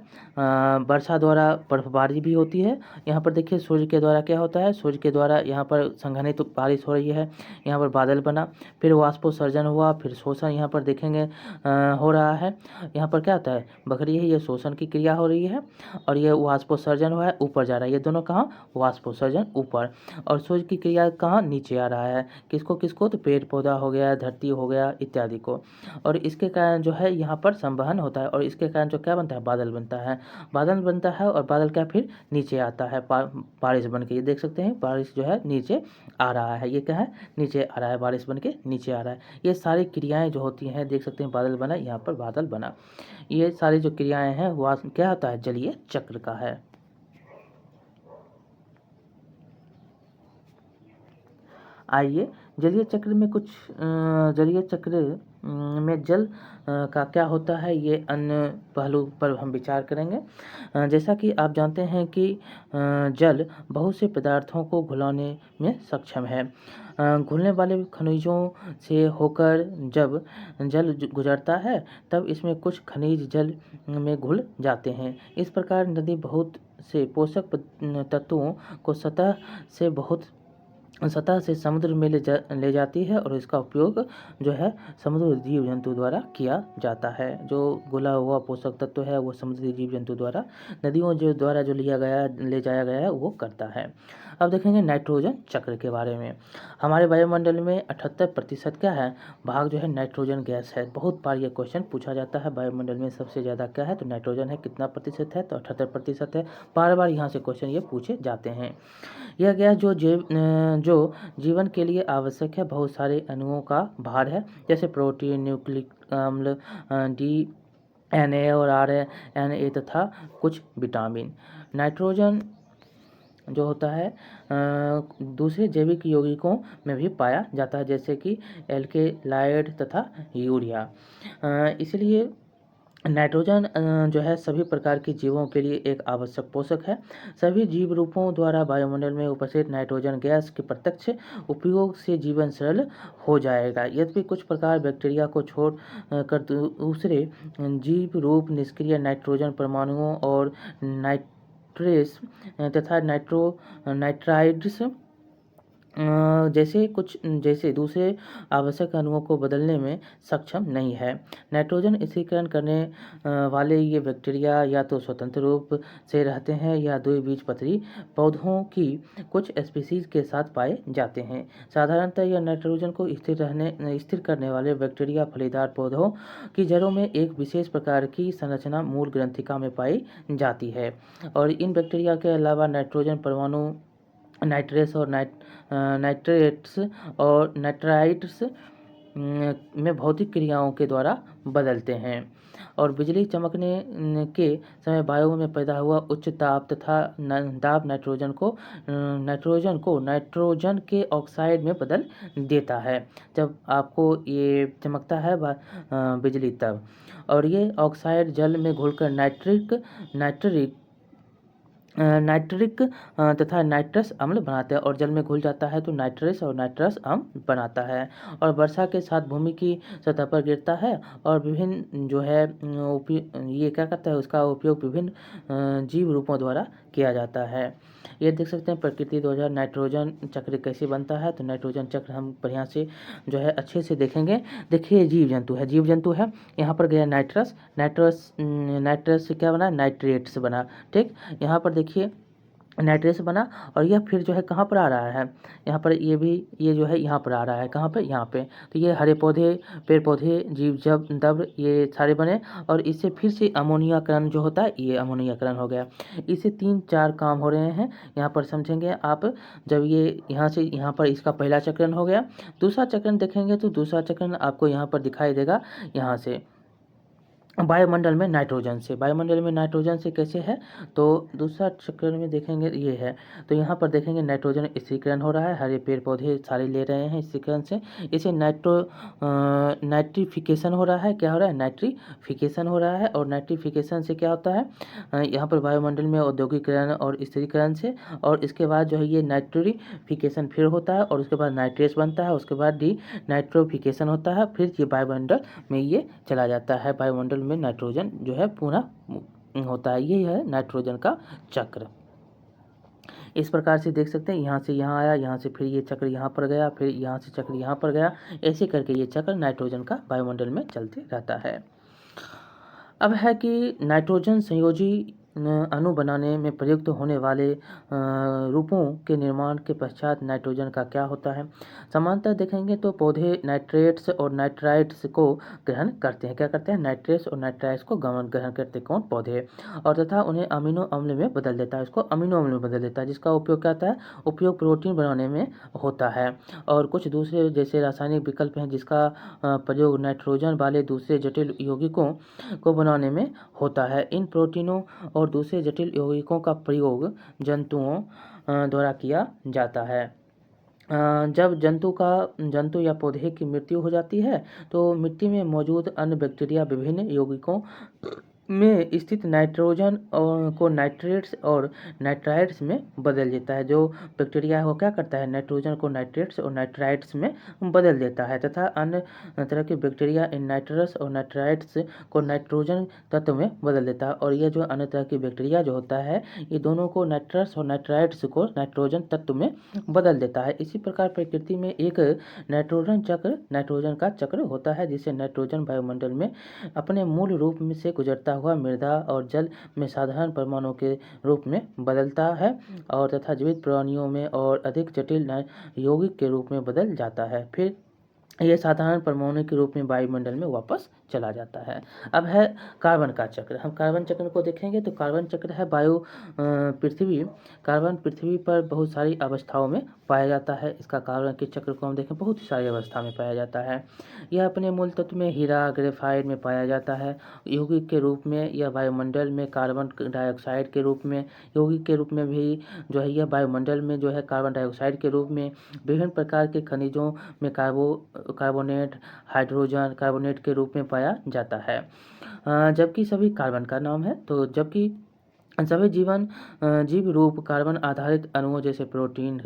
वर्षा द्वारा बर्फबारी भी होती है। यहाँ पर देखिए सूर्य के द्वारा क्या होता है, सूर्य के द्वारा यहाँ पर संघनित तो बारिश हो रही है, यहाँ पर बादल बना, फिर वाष्पोत्सर्जन हुआ, फिर शोषण यहाँ पर देखेंगे हो रहा है। यहाँ पर क्या होता है, बकरी है, ये शोषण की क्रिया हो रही है, और ये वाष्पोत्सर्जन हुआ है, ऊपर जा रहा है। ये दोनों कहाँ, वाष्पोत्सर्जन ऊपर, और सूर्य की क्रिया कहाँ, नीचे आ रहा है। किसको किसको, तो पेड़ पौधा हो गया, धरती हो गया, इत्यादि को। और इसके कारण जो है यहाँ पर संवहन होता है, और इसके कारण जो क्या बनता है, बादल बनता है। बादल बनता है और बादल क्या फिर नीचे आता है, बारिश बन के। ये देख सकते हैं बारिश जो है नीचे आ रहा है, ये क्या है, नीचे आ रहा है, बारिश बन के नीचे आ रहा है। ये सारी क्रियाएं जो होती हैं, देख सकते हैं बादल बना, यहाँ पर बादल बना। ये सारी जो क्रियाएं हैं वह क्या होता है, जलीय चक्र का है। आइए जलीय चक्र में कुछ जलीय चक्र में जल का क्या होता है, ये अन्य पहलू पर हम विचार करेंगे। जैसा कि आप जानते हैं कि जल बहुत से पदार्थों को घुलाने में सक्षम है। घुलने वाले खनिजों से होकर जब जल गुजरता है तब इसमें कुछ खनिज जल में घुल जाते हैं। इस प्रकार नदी बहुत से पोषक तत्वों को सतह से समुद्र में ले जाती है, और इसका उपयोग जो है समुद्री जीव जंतु द्वारा किया जाता है। जो घुला हुआ पोषक तत्व है वो समुद्री जीव जंतु द्वारा नदियों जो द्वारा जो ले जाया गया है वो करता है। अब देखेंगे नाइट्रोजन चक्र के बारे में। हमारे वायुमंडल में 78% क्या है, भाग जो है नाइट्रोजन गैस है। बहुत बार ये क्वेश्चन पूछा जाता है, वायुमंडल में सबसे ज़्यादा क्या है, तो नाइट्रोजन है, कितना प्रतिशत है, तो 78% है। बार बार यहाँ से क्वेश्चन ये पूछे जाते हैं। यह गैस जो जीवन के लिए आवश्यक है, बहुत सारे अणुओं का भार है, जैसे प्रोटीन, न्यूक्लिक अम्ल, DNA और RNA तथा कुछ विटामिन। नाइट्रोजन जो होता है दूसरे जैविक यौगिकों में भी पाया जाता है, जैसे कि एल्केलाइड तथा यूरिया। इसलिए नाइट्रोजन जो है सभी प्रकार के जीवों के लिए एक आवश्यक पोषक है। सभी जीव रूपों द्वारा वायुमंडल में उपस्थित नाइट्रोजन गैस के प्रत्यक्ष उपयोग से जीवन सरल हो जाएगा। यद्यपि कुछ प्रकार बैक्टीरिया को छोड़ कर दूसरे जीव रूप निष्क्रिय नाइट्रोजन परमाणुओं और नाइट्रेस तथा नाइट्राइड्स जैसे दूसरे आवश्यक अणुओं को बदलने में सक्षम नहीं है। नाइट्रोजन स्थिरीकरण करने वाले ये बैक्टीरिया या तो स्वतंत्र रूप से रहते हैं या द्विबीजपत्री पौधों की कुछ स्पीशीज के साथ पाए जाते हैं। साधारणतः यह नाइट्रोजन को स्थिर करने वाले बैक्टीरिया फलीदार पौधों की जड़ों में एक विशेष प्रकार की संरचना मूल ग्रंथिका में पाई जाती है। और इन बैक्टीरिया के अलावा नाइट्रोजन परमाणु नाइट्रेस और नाइट्रेट्स और नाइट्राइट्स में भौतिक क्रियाओं के द्वारा बदलते हैं। और बिजली चमकने के समय वायु में पैदा हुआ उच्च ताप तथा दाब नाइट्रोजन के ऑक्साइड में बदल देता है। जब आपको ये चमकता है बिजली तब, और ये ऑक्साइड जल में घुलकर नाइट्रिक तथा नाइट्रस अम्ल बनाते हैं, और जल में घुल जाता है तो नाइट्रस और नाइट्रस अम्ल बनाता है, और वर्षा के साथ भूमि की सतह पर गिरता है। और विभिन्न जो है ये क्या करता है, उसका उपयोग विभिन्न जीव रूपों द्वारा किया जाता है। ये देख सकते हैं प्रकृति 2000 नाइट्रोजन चक्र कैसे बनता है। तो नाइट्रोजन चक्र हम बढ़िया से जो है अच्छे से देखेंगे। देखिए जीव जंतु है, यहाँ पर गया नाइट्रस से क्या बना, नाइट्रेट से बना, ठीक। यहाँ पर देखिए नाइट्रेट से बना और यह फिर जो है कहाँ पर आ रहा है, यहाँ पर ये जो है यहाँ पर आ रहा है, कहाँ पे, यहाँ पे। तो ये हरे पौधे, पेड़ पौधे, जीव जब दब ये सारे बने और इससे फिर से अमोनियाकरण जो होता है, ये अमोनियाकरण हो गया। इससे 3-4 काम हो रहे हैं, यहाँ पर समझेंगे आप। जब ये यहाँ से यहाँ पर इसका पहला चक्रण हो गया, दूसरा चक्रण देखेंगे तो दूसरा चक्रण आपको यहाँ पर दिखाई देगा, यहाँ से वायुमंडल में नाइट्रोजन से कैसे है। तो दूसरा चक्र में देखेंगे ये है, तो यहाँ पर देखेंगे नाइट्रोजन स्थिरीकरण हो रहा है, हरे पेड़ पौधे सारे ले रहे हैं स्थिरीकरण से, इसे नाइट्रिफिकेशन हो रहा है। क्या हो रहा है, नाइट्रिफिकेशन हो रहा है। और नाइट्रिफिकेशन से क्या होता है, यहाँ पर वायुमंडल में औद्योगिकरण और स्थिरीकरण से, और इसके बाद जो है ये नाइट्रिफिकेशन फिर होता है और उसके बाद नाइट्रेस बनता है, उसके बाद डी नाइट्रोफिकेशन होता है, फिर ये वायुमंडल में ये चला जाता है। वायुमंडल में नाइट्रोजन जो है पूरा होता है, ये है नाइट्रोजन का चक्र। इस प्रकार से देख सकते हैं, यहाँ से यहाँ आया, यहाँ से फिर ये चक्र यहाँ पर गया, फिर यहाँ से चक्र यहाँ पर गया, ऐसे करके ये चक्र नाइट्रोजन का वायुमंडल में चलते रहता है। अब है कि नाइट्रोजन संयोजी अणु बनाने में प्रयुक्त होने वाले रूपों के निर्माण के पश्चात नाइट्रोजन का क्या होता है। सामान्यतः देखेंगे तो पौधे नाइट्रेट्स और नाइट्राइट्स को ग्रहण करते हैं। क्या करते हैं, नाइट्रेट्स और नाइट्राइट्स को ग्रहण करते हैं, कौन, पौधे, और तथा उन्हें अमीनो अम्ल में बदल देता है, इसको अमीनो अम्ल में बदल देता है, जिसका उपयोग क्या होता है, उपयोग प्रोटीन बनाने में होता है। और कुछ दूसरे जैसे रासायनिक विकल्प हैं जिसका प्रयोग नाइट्रोजन वाले दूसरे जटिल यौगिकों को बनाने में होता है। इन प्रोटीनों और दूसरे जटिल यौगिकों का प्रयोग जंतुओं द्वारा किया जाता है। जब जंतु या पौधे की मृत्यु हो जाती है तो मिट्टी में मौजूद अन्य बैक्टीरिया विभिन्न यौगिकों में स्थित नाइट्रोजन को नाइट्रेट्स और नाइट्राइट्स में बदल देता है। जो बैक्टीरिया है वो क्या करता है, नाइट्रोजन को नाइट्रेट्स और नाइट्राइट्स में बदल देता है, तथा अन्य तरह के बैक्टीरिया इन नाइट्रस और नाइट्राइट्स को नाइट्रोजन तत्व में बदल देता है। और ये जो अन्य तरह की बैक्टीरिया जो होता है, ये दोनों को नाइट्रस और नाइट्राइट्स को नाइट्रोजन तत्व में बदल देता है। इसी प्रकार प्रकृति में एक नाइट्रोजन का चक्र होता है, जिससे नाइट्रोजन वायुमंडल में अपने मूल रूप में से गुजरता हुआ मृदा और जल में साधारण परमाणु के रूप में बदलता है और तथा जीवित प्राणियों में और अधिक जटिल यौगिक के रूप में बदल जाता है। फिर यह साधारण परमाणु के रूप में वायुमंडल में वापस चला जाता है। अब है कार्बन का चक्र। हम कार्बन चक्र को देखेंगे तो कार्बन चक्र है कार्बन पृथ्वी पर बहुत सारी अवस्थाओं में पाया जाता है। इसका कार्बन के चक्र को हम देखें, बहुत सारी अवस्था में पाया जाता है। यह अपने मूल तत्व में हीरा ग्रेफाइट में पाया जाता है, यौगिक के रूप में। यह वायुमंडल में कार्बन डाइऑक्साइड के रूप में, यौगिक के रूप में भी जो है यह वायुमंडल में जो है कार्बन डाइऑक्साइड के रूप में, विभिन्न प्रकार के खनिजों में कार्बोनेट के रूप में पाया जाता है। जबकि सभी कार्बन का नाम है, तो जबकि सभी जीव रूप कार्बन आधारित अणुओं जैसे प्रोटीन,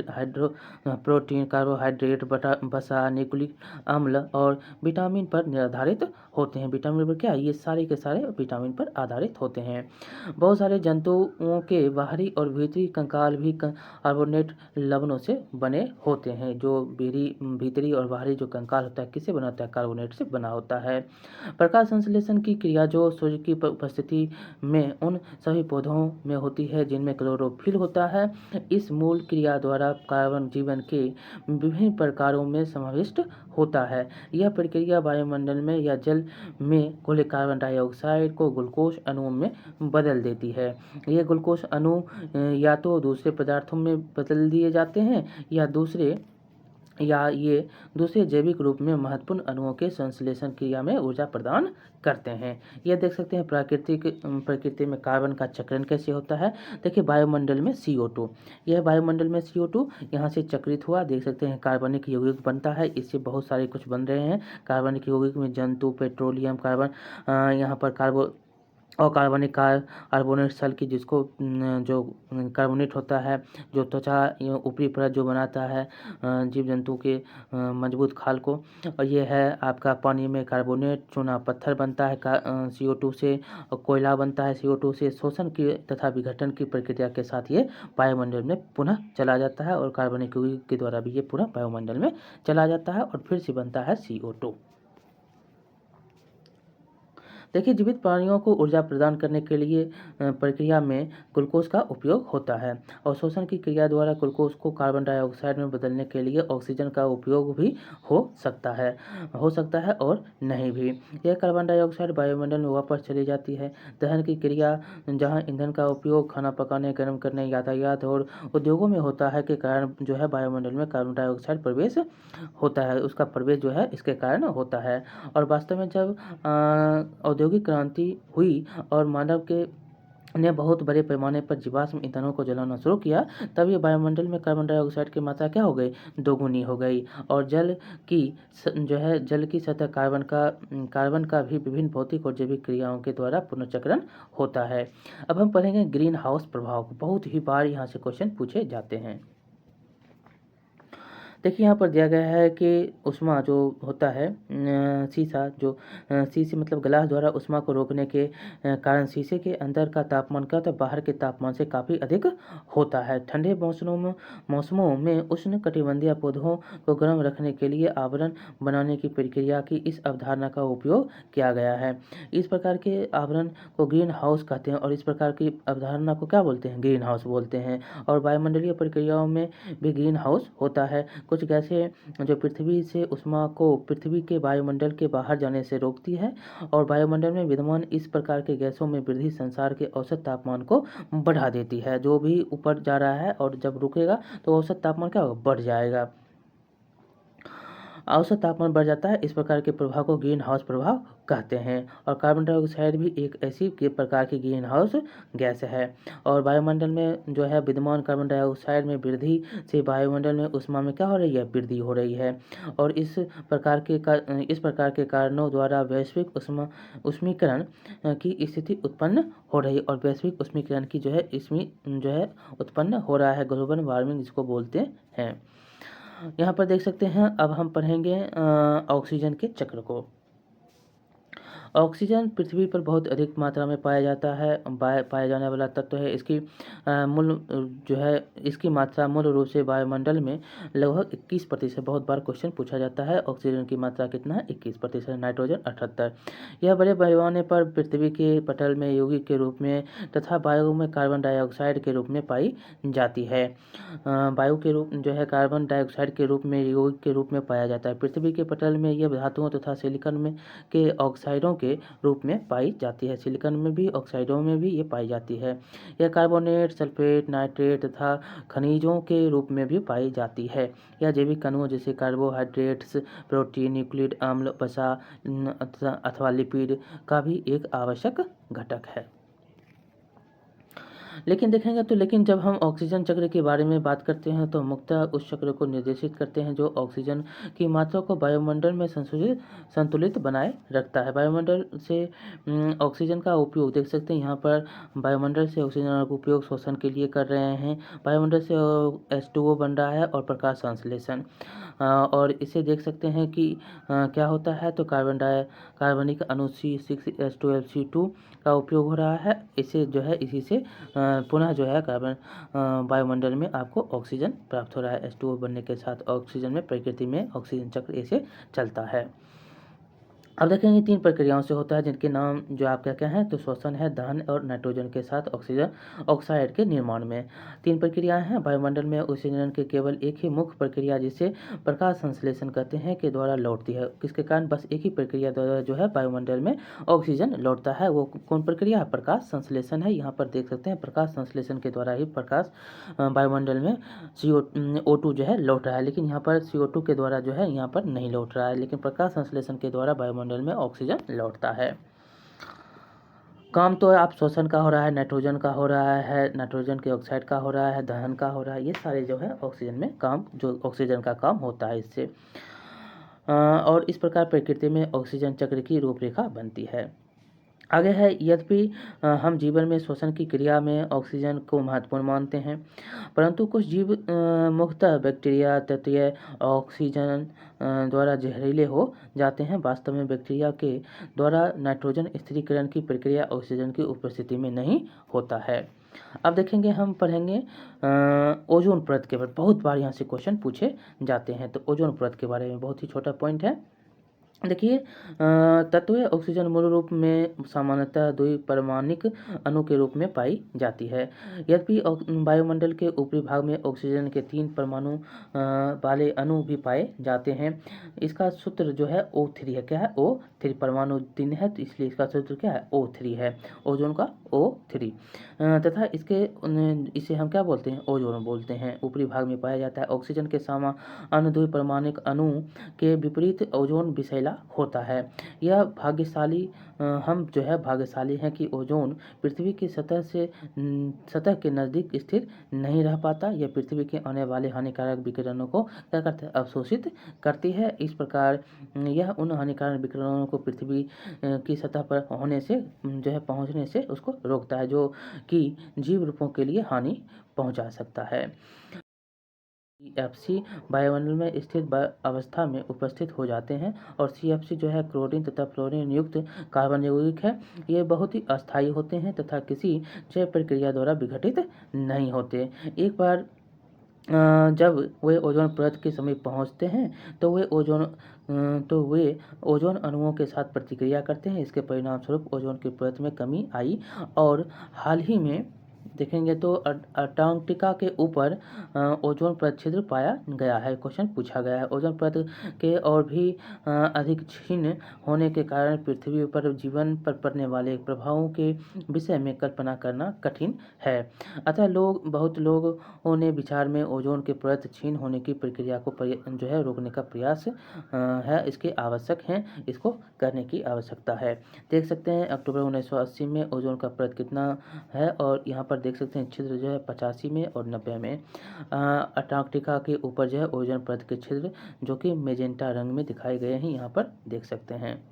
कार्बोहाइड्रेट, वसा, न्यूक्लिक अम्ल और विटामिन पर निर्धारित होते हैं। विटामिन पर क्या, ये सारे के सारे विटामिन पर आधारित होते हैं। बहुत सारे जंतुओं के बाहरी और भीतरी कंकाल भी कार्बोनेट लवणों से बने होते हैं। जो भीतरी और बाहरी जो कंकाल होता है, किससे बना होता है, कार्बोनेट से बना होता है। प्रकाश संश्लेषण की क्रिया जो सूर्य की उपस्थिति में उन सभी पौधों में होती है जिनमें क्लोरोफिल होता है। इस मूल क्रिया द्वारा कार्बन जीवन के विभिन्न प्रकारों में समाविष्ट होता है। यह प्रक्रिया वायुमंडल में या जल में घुले कार्बन डाइऑक्साइड को ग्लूकोज अणुओं में बदल देती है। ये ग्लूकोज अणु या तो दूसरे पदार्थों में बदल दिए जाते हैं या ये दूसरे जैविक रूप में महत्वपूर्ण अणुओं के संश्लेषण क्रिया में ऊर्जा प्रदान करते हैं। यह देख सकते हैं प्रकृति में कार्बन का चक्रण कैसे होता है। देखिए वायुमंडल में CO2, यह वायुमंडल में CO2 यहाँ से चक्रित हुआ, देख सकते हैं कार्बनिक यौगिक बनता है। इससे बहुत सारे कुछ बन रहे हैं कार्बनिक यौगिक में, जंतु, पेट्रोलियम, कार्बन, यहाँ पर और कार्बोनेट सल की जिसको जो कार्बोनेट होता है जो त्वचा ऊपरी परत जो बनाता है जीव जंतु के मजबूत खाल को। और ये है आपका पानी में कार्बोनेट, चूना पत्थर बनता है CO2 से, और कोयला बनता है CO2 से। शोषण की तथा विघटन की प्रक्रिया के साथ ये वायुमंडल में पुनः चला जाता है और कार्बनिक युग्म के द्वारा भी ये पुनः वायुमंडल में चला जाता है और फिर से बनता है CO2। देखिए, जीवित प्राणियों को ऊर्जा प्रदान करने के लिए प्रक्रिया में ग्लूकोज का उपयोग होता है, और शोषण की क्रिया द्वारा ग्लूकोज को कार्बन डाइऑक्साइड में बदलने के लिए ऑक्सीजन का उपयोग भी हो सकता है और नहीं भी। यह कार्बन डाइऑक्साइड वायुमंडल में वापस चली जाती है। दहन की क्रिया, जहाँ ईंधन का उपयोग खाना पकाने, गर्म करने, यातायात और उद्योगों में होता है, के कारण जो है वायुमंडल में कार्बन डाइऑक्साइड प्रवेश होता है, उसका प्रवेश जो है इसके कारण होता है। और वास्तव में जब औद्योगिक क्रांति हुई और मानव के ने बहुत बड़े पैमाने पर जीवाश्म ईंधनों को जलाना शुरू किया, तब ये वायुमंडल में कार्बन डाइऑक्साइड की मात्रा क्या हो गई, दोगुनी हो गई। और जल की सतह कार्बन का भी विभिन्न भौतिक और जैविक क्रियाओं के द्वारा पुनर्चक्रण होता है। अब हम पढ़ेंगे ग्रीन हाउस प्रभाव को। बहुत ही बार यहाँ से क्वेश्चन पूछे जाते हैं। देखिए, यहाँ पर दिया गया है कि ऊष्मा जो होता है शीशा जो शीशे मतलब ग्लास द्वारा ऊष्मा को रोकने के कारण शीशे के अंदर का तापमान क्या होता है, बाहर के तापमान से काफ़ी अधिक होता है। ठंडे मौसमों में उष्ण कटिबंधीय पौधों को गर्म रखने के लिए आवरण बनाने की प्रक्रिया की इस अवधारणा का उपयोग किया गया है। इस प्रकार के आवरण को ग्रीन हाउस कहते हैं, और इस प्रकार की अवधारणा को क्या बोलते हैं, ग्रीन हाउस बोलते हैं। और वायुमंडलीय प्रक्रियाओं में भी ग्रीन हाउस होता है। कुछ गैसें जो पृथ्वी से ऊष्मा को पृथ्वी के वायुमंडल के बाहर जाने से रोकती है, और वायुमंडल में विद्यमान इस प्रकार के गैसों में वृद्धि संसार के औसत तापमान को बढ़ा देती है। जो भी ऊपर जा रहा है और जब रुकेगा तो औसत तापमान क्या होगा, बढ़ जाएगा, औसत तापमान बढ़ जाता है। इस प्रकार के प्रभाव को ग्रीन हाउस प्रभाव कहते हैं। और कार्बन डाइऑक्साइड भी एक ऐसी प्रकार की ग्रीन हाउस गैस है। और वायुमंडल में जो है विद्यमान कार्बन डाइऑक्साइड में वृद्धि से वायुमंडल में ऊष्मा में क्या हो रही है, वृद्धि हो रही है। और इस प्रकार के कारणों द्वारा वैश्विक उष्मीकरण की स्थिति उत्पन्न हो रही है। और वैश्विक उष्मीकरण की जो है उत्पन्न हो रहा है, ग्लोबल वार्मिंग जिसको बोलते हैं। यहाँ पर देख सकते हैं। अब हम पढ़ेंगे ऑक्सीजन के चक्र को। ऑक्सीजन पृथ्वी पर बहुत अधिक मात्रा में पाया जाने वाला तत्व है। इसकी मात्रा मूल रूप से वायुमंडल में लगभग 21%। बहुत बार क्वेश्चन पूछा जाता है, ऑक्सीजन की मात्रा कितना है, 21%। नाइट्रोजन 78। यह बड़े पैमाने पर पृथ्वी के पटल में यौगिक के रूप में तथा वायु में कार्बन डाइऑक्साइड के रूप में पाई जाती है। वायु के रूप जो है कार्बन डाइऑक्साइड के रूप में यौगिक के रूप में पाया जाता है। पृथ्वी के पटल में यह धातुओं तथा सिलिकॉन में के ऑक्साइडों के रूप में पाई जाती है। सिलिकॉन में भी, ऑक्साइडों में भी ये पाई जाती है। यह कार्बोनेट, सल्फेट, नाइट्रेट तथा खनिजों के रूप में भी पाई जाती है। यह जैविक अणुओं जैसे कार्बोहाइड्रेट्स, प्रोटीन, न्यूक्लिक अम्ल, वसा अथवा लिपिड का भी एक आवश्यक घटक है। लेकिन देखेंगे तो जब हम ऑक्सीजन चक्र के बारे में बात करते हैं तो मुख्यतः उस चक्र को निर्देशित करते हैं जो ऑक्सीजन की मात्रा को वायुमंडल में संतुलित बनाए रखता है। वायुमंडल से ऑक्सीजन का उपयोग देख सकते हैं यहाँ पर। वायुमंडल से ऑक्सीजन का उपयोग शोषण के लिए कर रहे हैं। वायुमंडल से H2O बन रहा है और प्रकाश संश्लेषण। और इसे देख सकते हैं कि क्या होता है, तो कार्बनिक अणु C6H12Cl2 का उपयोग हो रहा है। इसी से पुनः जो है वायुमंडल में आपको ऑक्सीजन प्राप्त हो रहा है। H2O बनने के साथ ऑक्सीजन में प्रकृति में ऑक्सीजन चक्र ऐसे चलता है। अब देखेंगे 3 प्रक्रियाओं से होता है जिनके नाम जो आप क्या हैं, तो श्वसन है, दहन और नाइट्रोजन के साथ ऑक्सीजन ऑक्साइड के निर्माण में। 3 प्रक्रियाएं हैं। वायुमंडल में ऑक्सीजन के केवल एक ही मुख्य प्रक्रिया जिसे प्रकाश संश्लेषण कहते हैं के द्वारा लौटती है। किसके कारण, बस एक ही प्रक्रिया द्वारा जो है वायुमंडल में ऑक्सीजन लौटता है। वो कौन प्रक्रिया है, प्रकाश संश्लेषण है। यहाँ पर देख सकते हैं प्रकाश संश्लेषण के द्वारा ही प्रकाश वायुमंडल में CO2 जो है लौट रहा है। लेकिन यहाँ पर CO2 के द्वारा जो है यहाँ पर नहीं लौट रहा है, लेकिन प्रकाश संश्लेषण के द्वारा वायुमंडल में ऑक्सीजन लौटता है। काम तो आप श्वसन का हो रहा है, नाइट्रोजन का हो रहा है, नाइट्रोजन के ऑक्साइड का हो रहा है, दहन का हो रहा है। ये सारे जो है ऑक्सीजन में काम, जो ऑक्सीजन का काम होता है इससे। और इस प्रकार प्रकृति में ऑक्सीजन चक्र की रूपरेखा बनती है। आगे है, यद्यपि हम जीवन में श्वसन की क्रिया में ऑक्सीजन को महत्वपूर्ण मानते हैं, परंतु कुछ जीव मुख्यतः बैक्टीरिया तत्वीय ऑक्सीजन द्वारा जहरीले हो जाते हैं। वास्तव में बैक्टीरिया के द्वारा नाइट्रोजन स्थिरीकरण की प्रक्रिया ऑक्सीजन की उपस्थिति में नहीं होता है। अब देखेंगे, हम पढ़ेंगे ओजोन परत के बारे में। बहुत बार यहाँ से क्वेश्चन पूछे जाते हैं, तो ओजोन परत के बारे में बहुत ही छोटा पॉइंट है। देखिए, तत्वीय ऑक्सीजन मूल रूप में सामान्यतः द्विपरमाणिक अणु के रूप में पाई जाती है। यद्यपि वायुमंडल के ऊपरी भाग में ऑक्सीजन के 3 परमाणु वाले अणु भी पाए जाते हैं। इसका सूत्र जो है O3 है। क्या है? O3। परमाणु 3 है, तो इसलिए इसका सूत्र क्या है? O3 है, ओजोन का O3। तथा इसे हम क्या बोलते हैं? ओजोन बोलते हैं। ऊपरी भाग में पाया जाता है। ऑक्सीजन के समान द्विपरमाणिक अणु के विपरीत ओजोन विषैला होता है। यह हम जो है भाग्यशाली हैं कि ओजोन पृथ्वी की सतह के नज़दीक स्थिर नहीं रह पाता। यह पृथ्वी के आने वाले हानिकारक विकिरणों को क्या करता है? अवशोषित करती है। इस प्रकार यह उन हानिकारक विकिरणों को पृथ्वी की सतह पर पहुंचने से उसको रोकता है, जो कि जीव रूपों के लिए हानि पहुंचा सकता है। CFC वायुमंडल में स्थिर अवस्था में उपस्थित हो जाते हैं, और CFC जो है क्लोरीन तथा फ्लोरीन युक्त कार्बन यौगिक है। ये बहुत ही अस्थायी होते हैं तथा किसी जैव प्रक्रिया द्वारा विघटित नहीं होते। एक बार जब वे ओजोन परत के समीप पहुंचते हैं, तो वे ओजोन अणुओं के साथ प्रतिक्रिया करते हैं। इसके परिणाम स्वरूप ओजोन की परत में कमी आई, और हाल ही में देखेंगे तो अंटार्कटिका के ऊपर ओजोन परत छिद्र पाया गया है। क्वेश्चन पूछा गया है, ओजोन परत के और भी अधिक क्षीण होने के कारण पृथ्वी पर जीवन पर पड़ने वाले प्रभावों के विषय में कल्पना करना कठिन है। अतः बहुत लोगों ने विचार में ओजोन के परत क्षीण होने की प्रक्रिया को रोकने का प्रयास है। इसको करने की आवश्यकता है। देख सकते हैं अक्टूबर 1980 में ओजोन का परत कितना है, और यहाँ पर देख सकते हैं छिद्र जो है 85 में और 90 में। अंटार्कटिका के ऊपर जो है ओजोन परत के छिद्र जो कि मेजेंटा रंग में दिखाए गए हैं, यहाँ पर देख सकते हैं।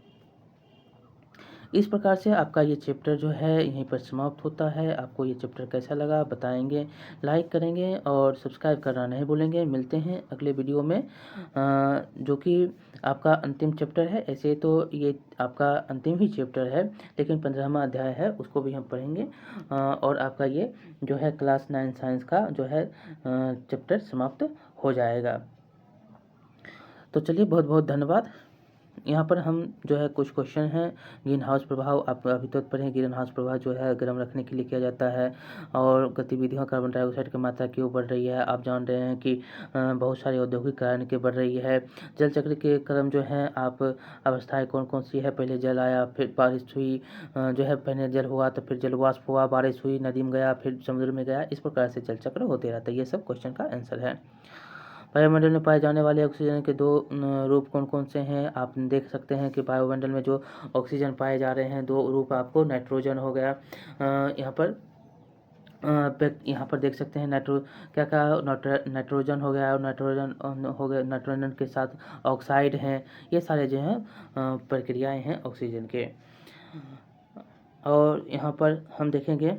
इस प्रकार से आपका ये चैप्टर जो है यहीं पर समाप्त होता है। आपको ये चैप्टर कैसा लगा बताएंगे, लाइक करेंगे और सब्सक्राइब करना नहीं भूलेंगे। मिलते हैं अगले वीडियो में, जो कि आपका अंतिम चैप्टर है। ऐसे तो ये आपका अंतिम ही चैप्टर है, लेकिन 15वां अध्याय है, उसको भी हम पढ़ेंगे, और आपका ये जो है क्लास 9 साइंस का जो है चैप्टर समाप्त हो जाएगा। तो चलिए, बहुत बहुत धन्यवाद। यहाँ पर हम जो है कुछ क्वेश्चन हैं। ग्रीन हाउस प्रभाव आप अभी तक पढ़ें। ग्रीन हाउस प्रभाव जो है गर्म रखने के लिए किया जाता है, और गतिविधियों कार्बन डाइऑक्साइड की मात्रा क्यों बढ़ रही है? आप जान रहे हैं कि बहुत सारे औद्योगिक कारण के बढ़ रही है। जल चक्र के क्रम जो है, आप अवस्थाएं कौन कौन सी है? पहले जल आया, फिर बारिश हुई, पहले जल हुआ तो फिर जल वाष्प हुआ, बारिश हुई, नदी में गया, फिर समुद्र में गया। इस प्रकार से जल चक्र होते रहता है। ये सब क्वेश्चन का आंसर है। वायुमंडल में पाए जाने वाले ऑक्सीजन के 2 रूप कौन कौन से हैं? आप देख सकते हैं कि वायुमंडल में जो ऑक्सीजन पाए जा रहे हैं, 2 रूप आपको नाइट्रोजन हो गया, यहाँ पर देख सकते हैं नाइट्रोजन हो गया, और नाइट्रोजन के साथ ऑक्साइड हैं। ये सारे जो हैं प्रक्रियाएं हैं ऑक्सीजन के। और यहाँ पर हम देखेंगे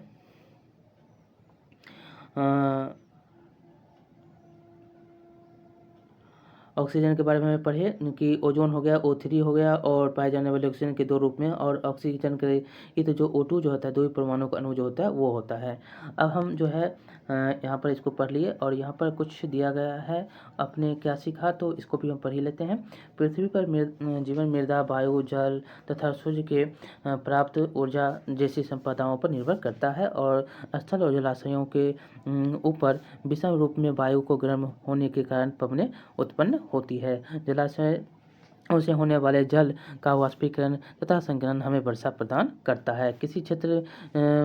ऑक्सीजन के बारे में पढ़े कि ओजोन हो गया, O3 हो गया, और पाए जाने वाले ऑक्सीजन के 2 रूप में, और ऑक्सीजन के ये तो जो O2 जो होता है, 2 परमाणु का अणु जो होता है वो होता है। अब हम जो है यहाँ पर इसको पढ़ लिए, और यहाँ पर कुछ दिया गया है, आपने क्या सीखा तो इसको भी हम पढ़ ही लेते हैं। पृथ्वी पर जीवन मृदा, वायु, जल तथा सूर्य के प्राप्त ऊर्जा जैसी संपदाओं पर निर्भर करता है, और स्थल और जलाशयों के ऊपर विषम रूप में वायु को गर्म होने के कारण पवनें उत्पन्न होती है। जलाशय से होने वाले जल का वाष्पीकरण तथा संघनन हमें वर्षा प्रदान करता है। किसी क्षेत्र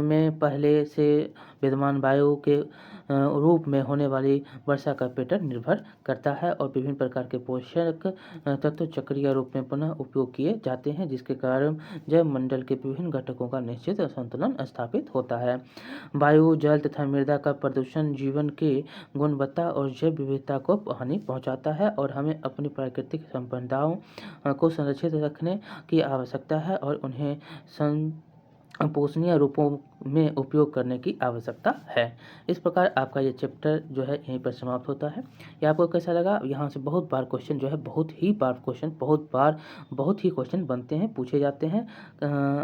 में पहले से विद्यमान वायु के रूप में होने वाली वर्षा का पैटर्न निर्भर करता है, और विभिन्न प्रकार के पोषक तत्व चक्रीय रूप में पुनः उपयोग किए जाते हैं, जिसके कारण जैव मंडल के विभिन्न घटकों का निश्चित संतुलन स्थापित होता है। वायु, जल तथा मृदा का प्रदूषण जीवन की गुणवत्ता और जैव विविधता को हानि पहुंचाता है, और हमें अपनी प्राकृतिक संपदाओं को संरक्षित रखने की आवश्यकता है, और उन्हें पोषणीय रूपों में उपयोग करने की आवश्यकता है। इस प्रकार आपका ये चैप्टर जो है यहीं पर समाप्त होता है। ये आपको कैसा लगा? यहाँ से बहुत बार क्वेश्चन जो है बहुत ही क्वेश्चन बनते हैं, पूछे जाते हैं।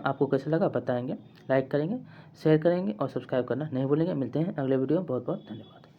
आपको कैसा लगा बताएंगे, लाइक करेंगे, शेयर करेंगे और सब्सक्राइब करना नहीं भूलेंगे। मिलते हैं अगले वीडियो में। बहुत बहुत धन्यवाद।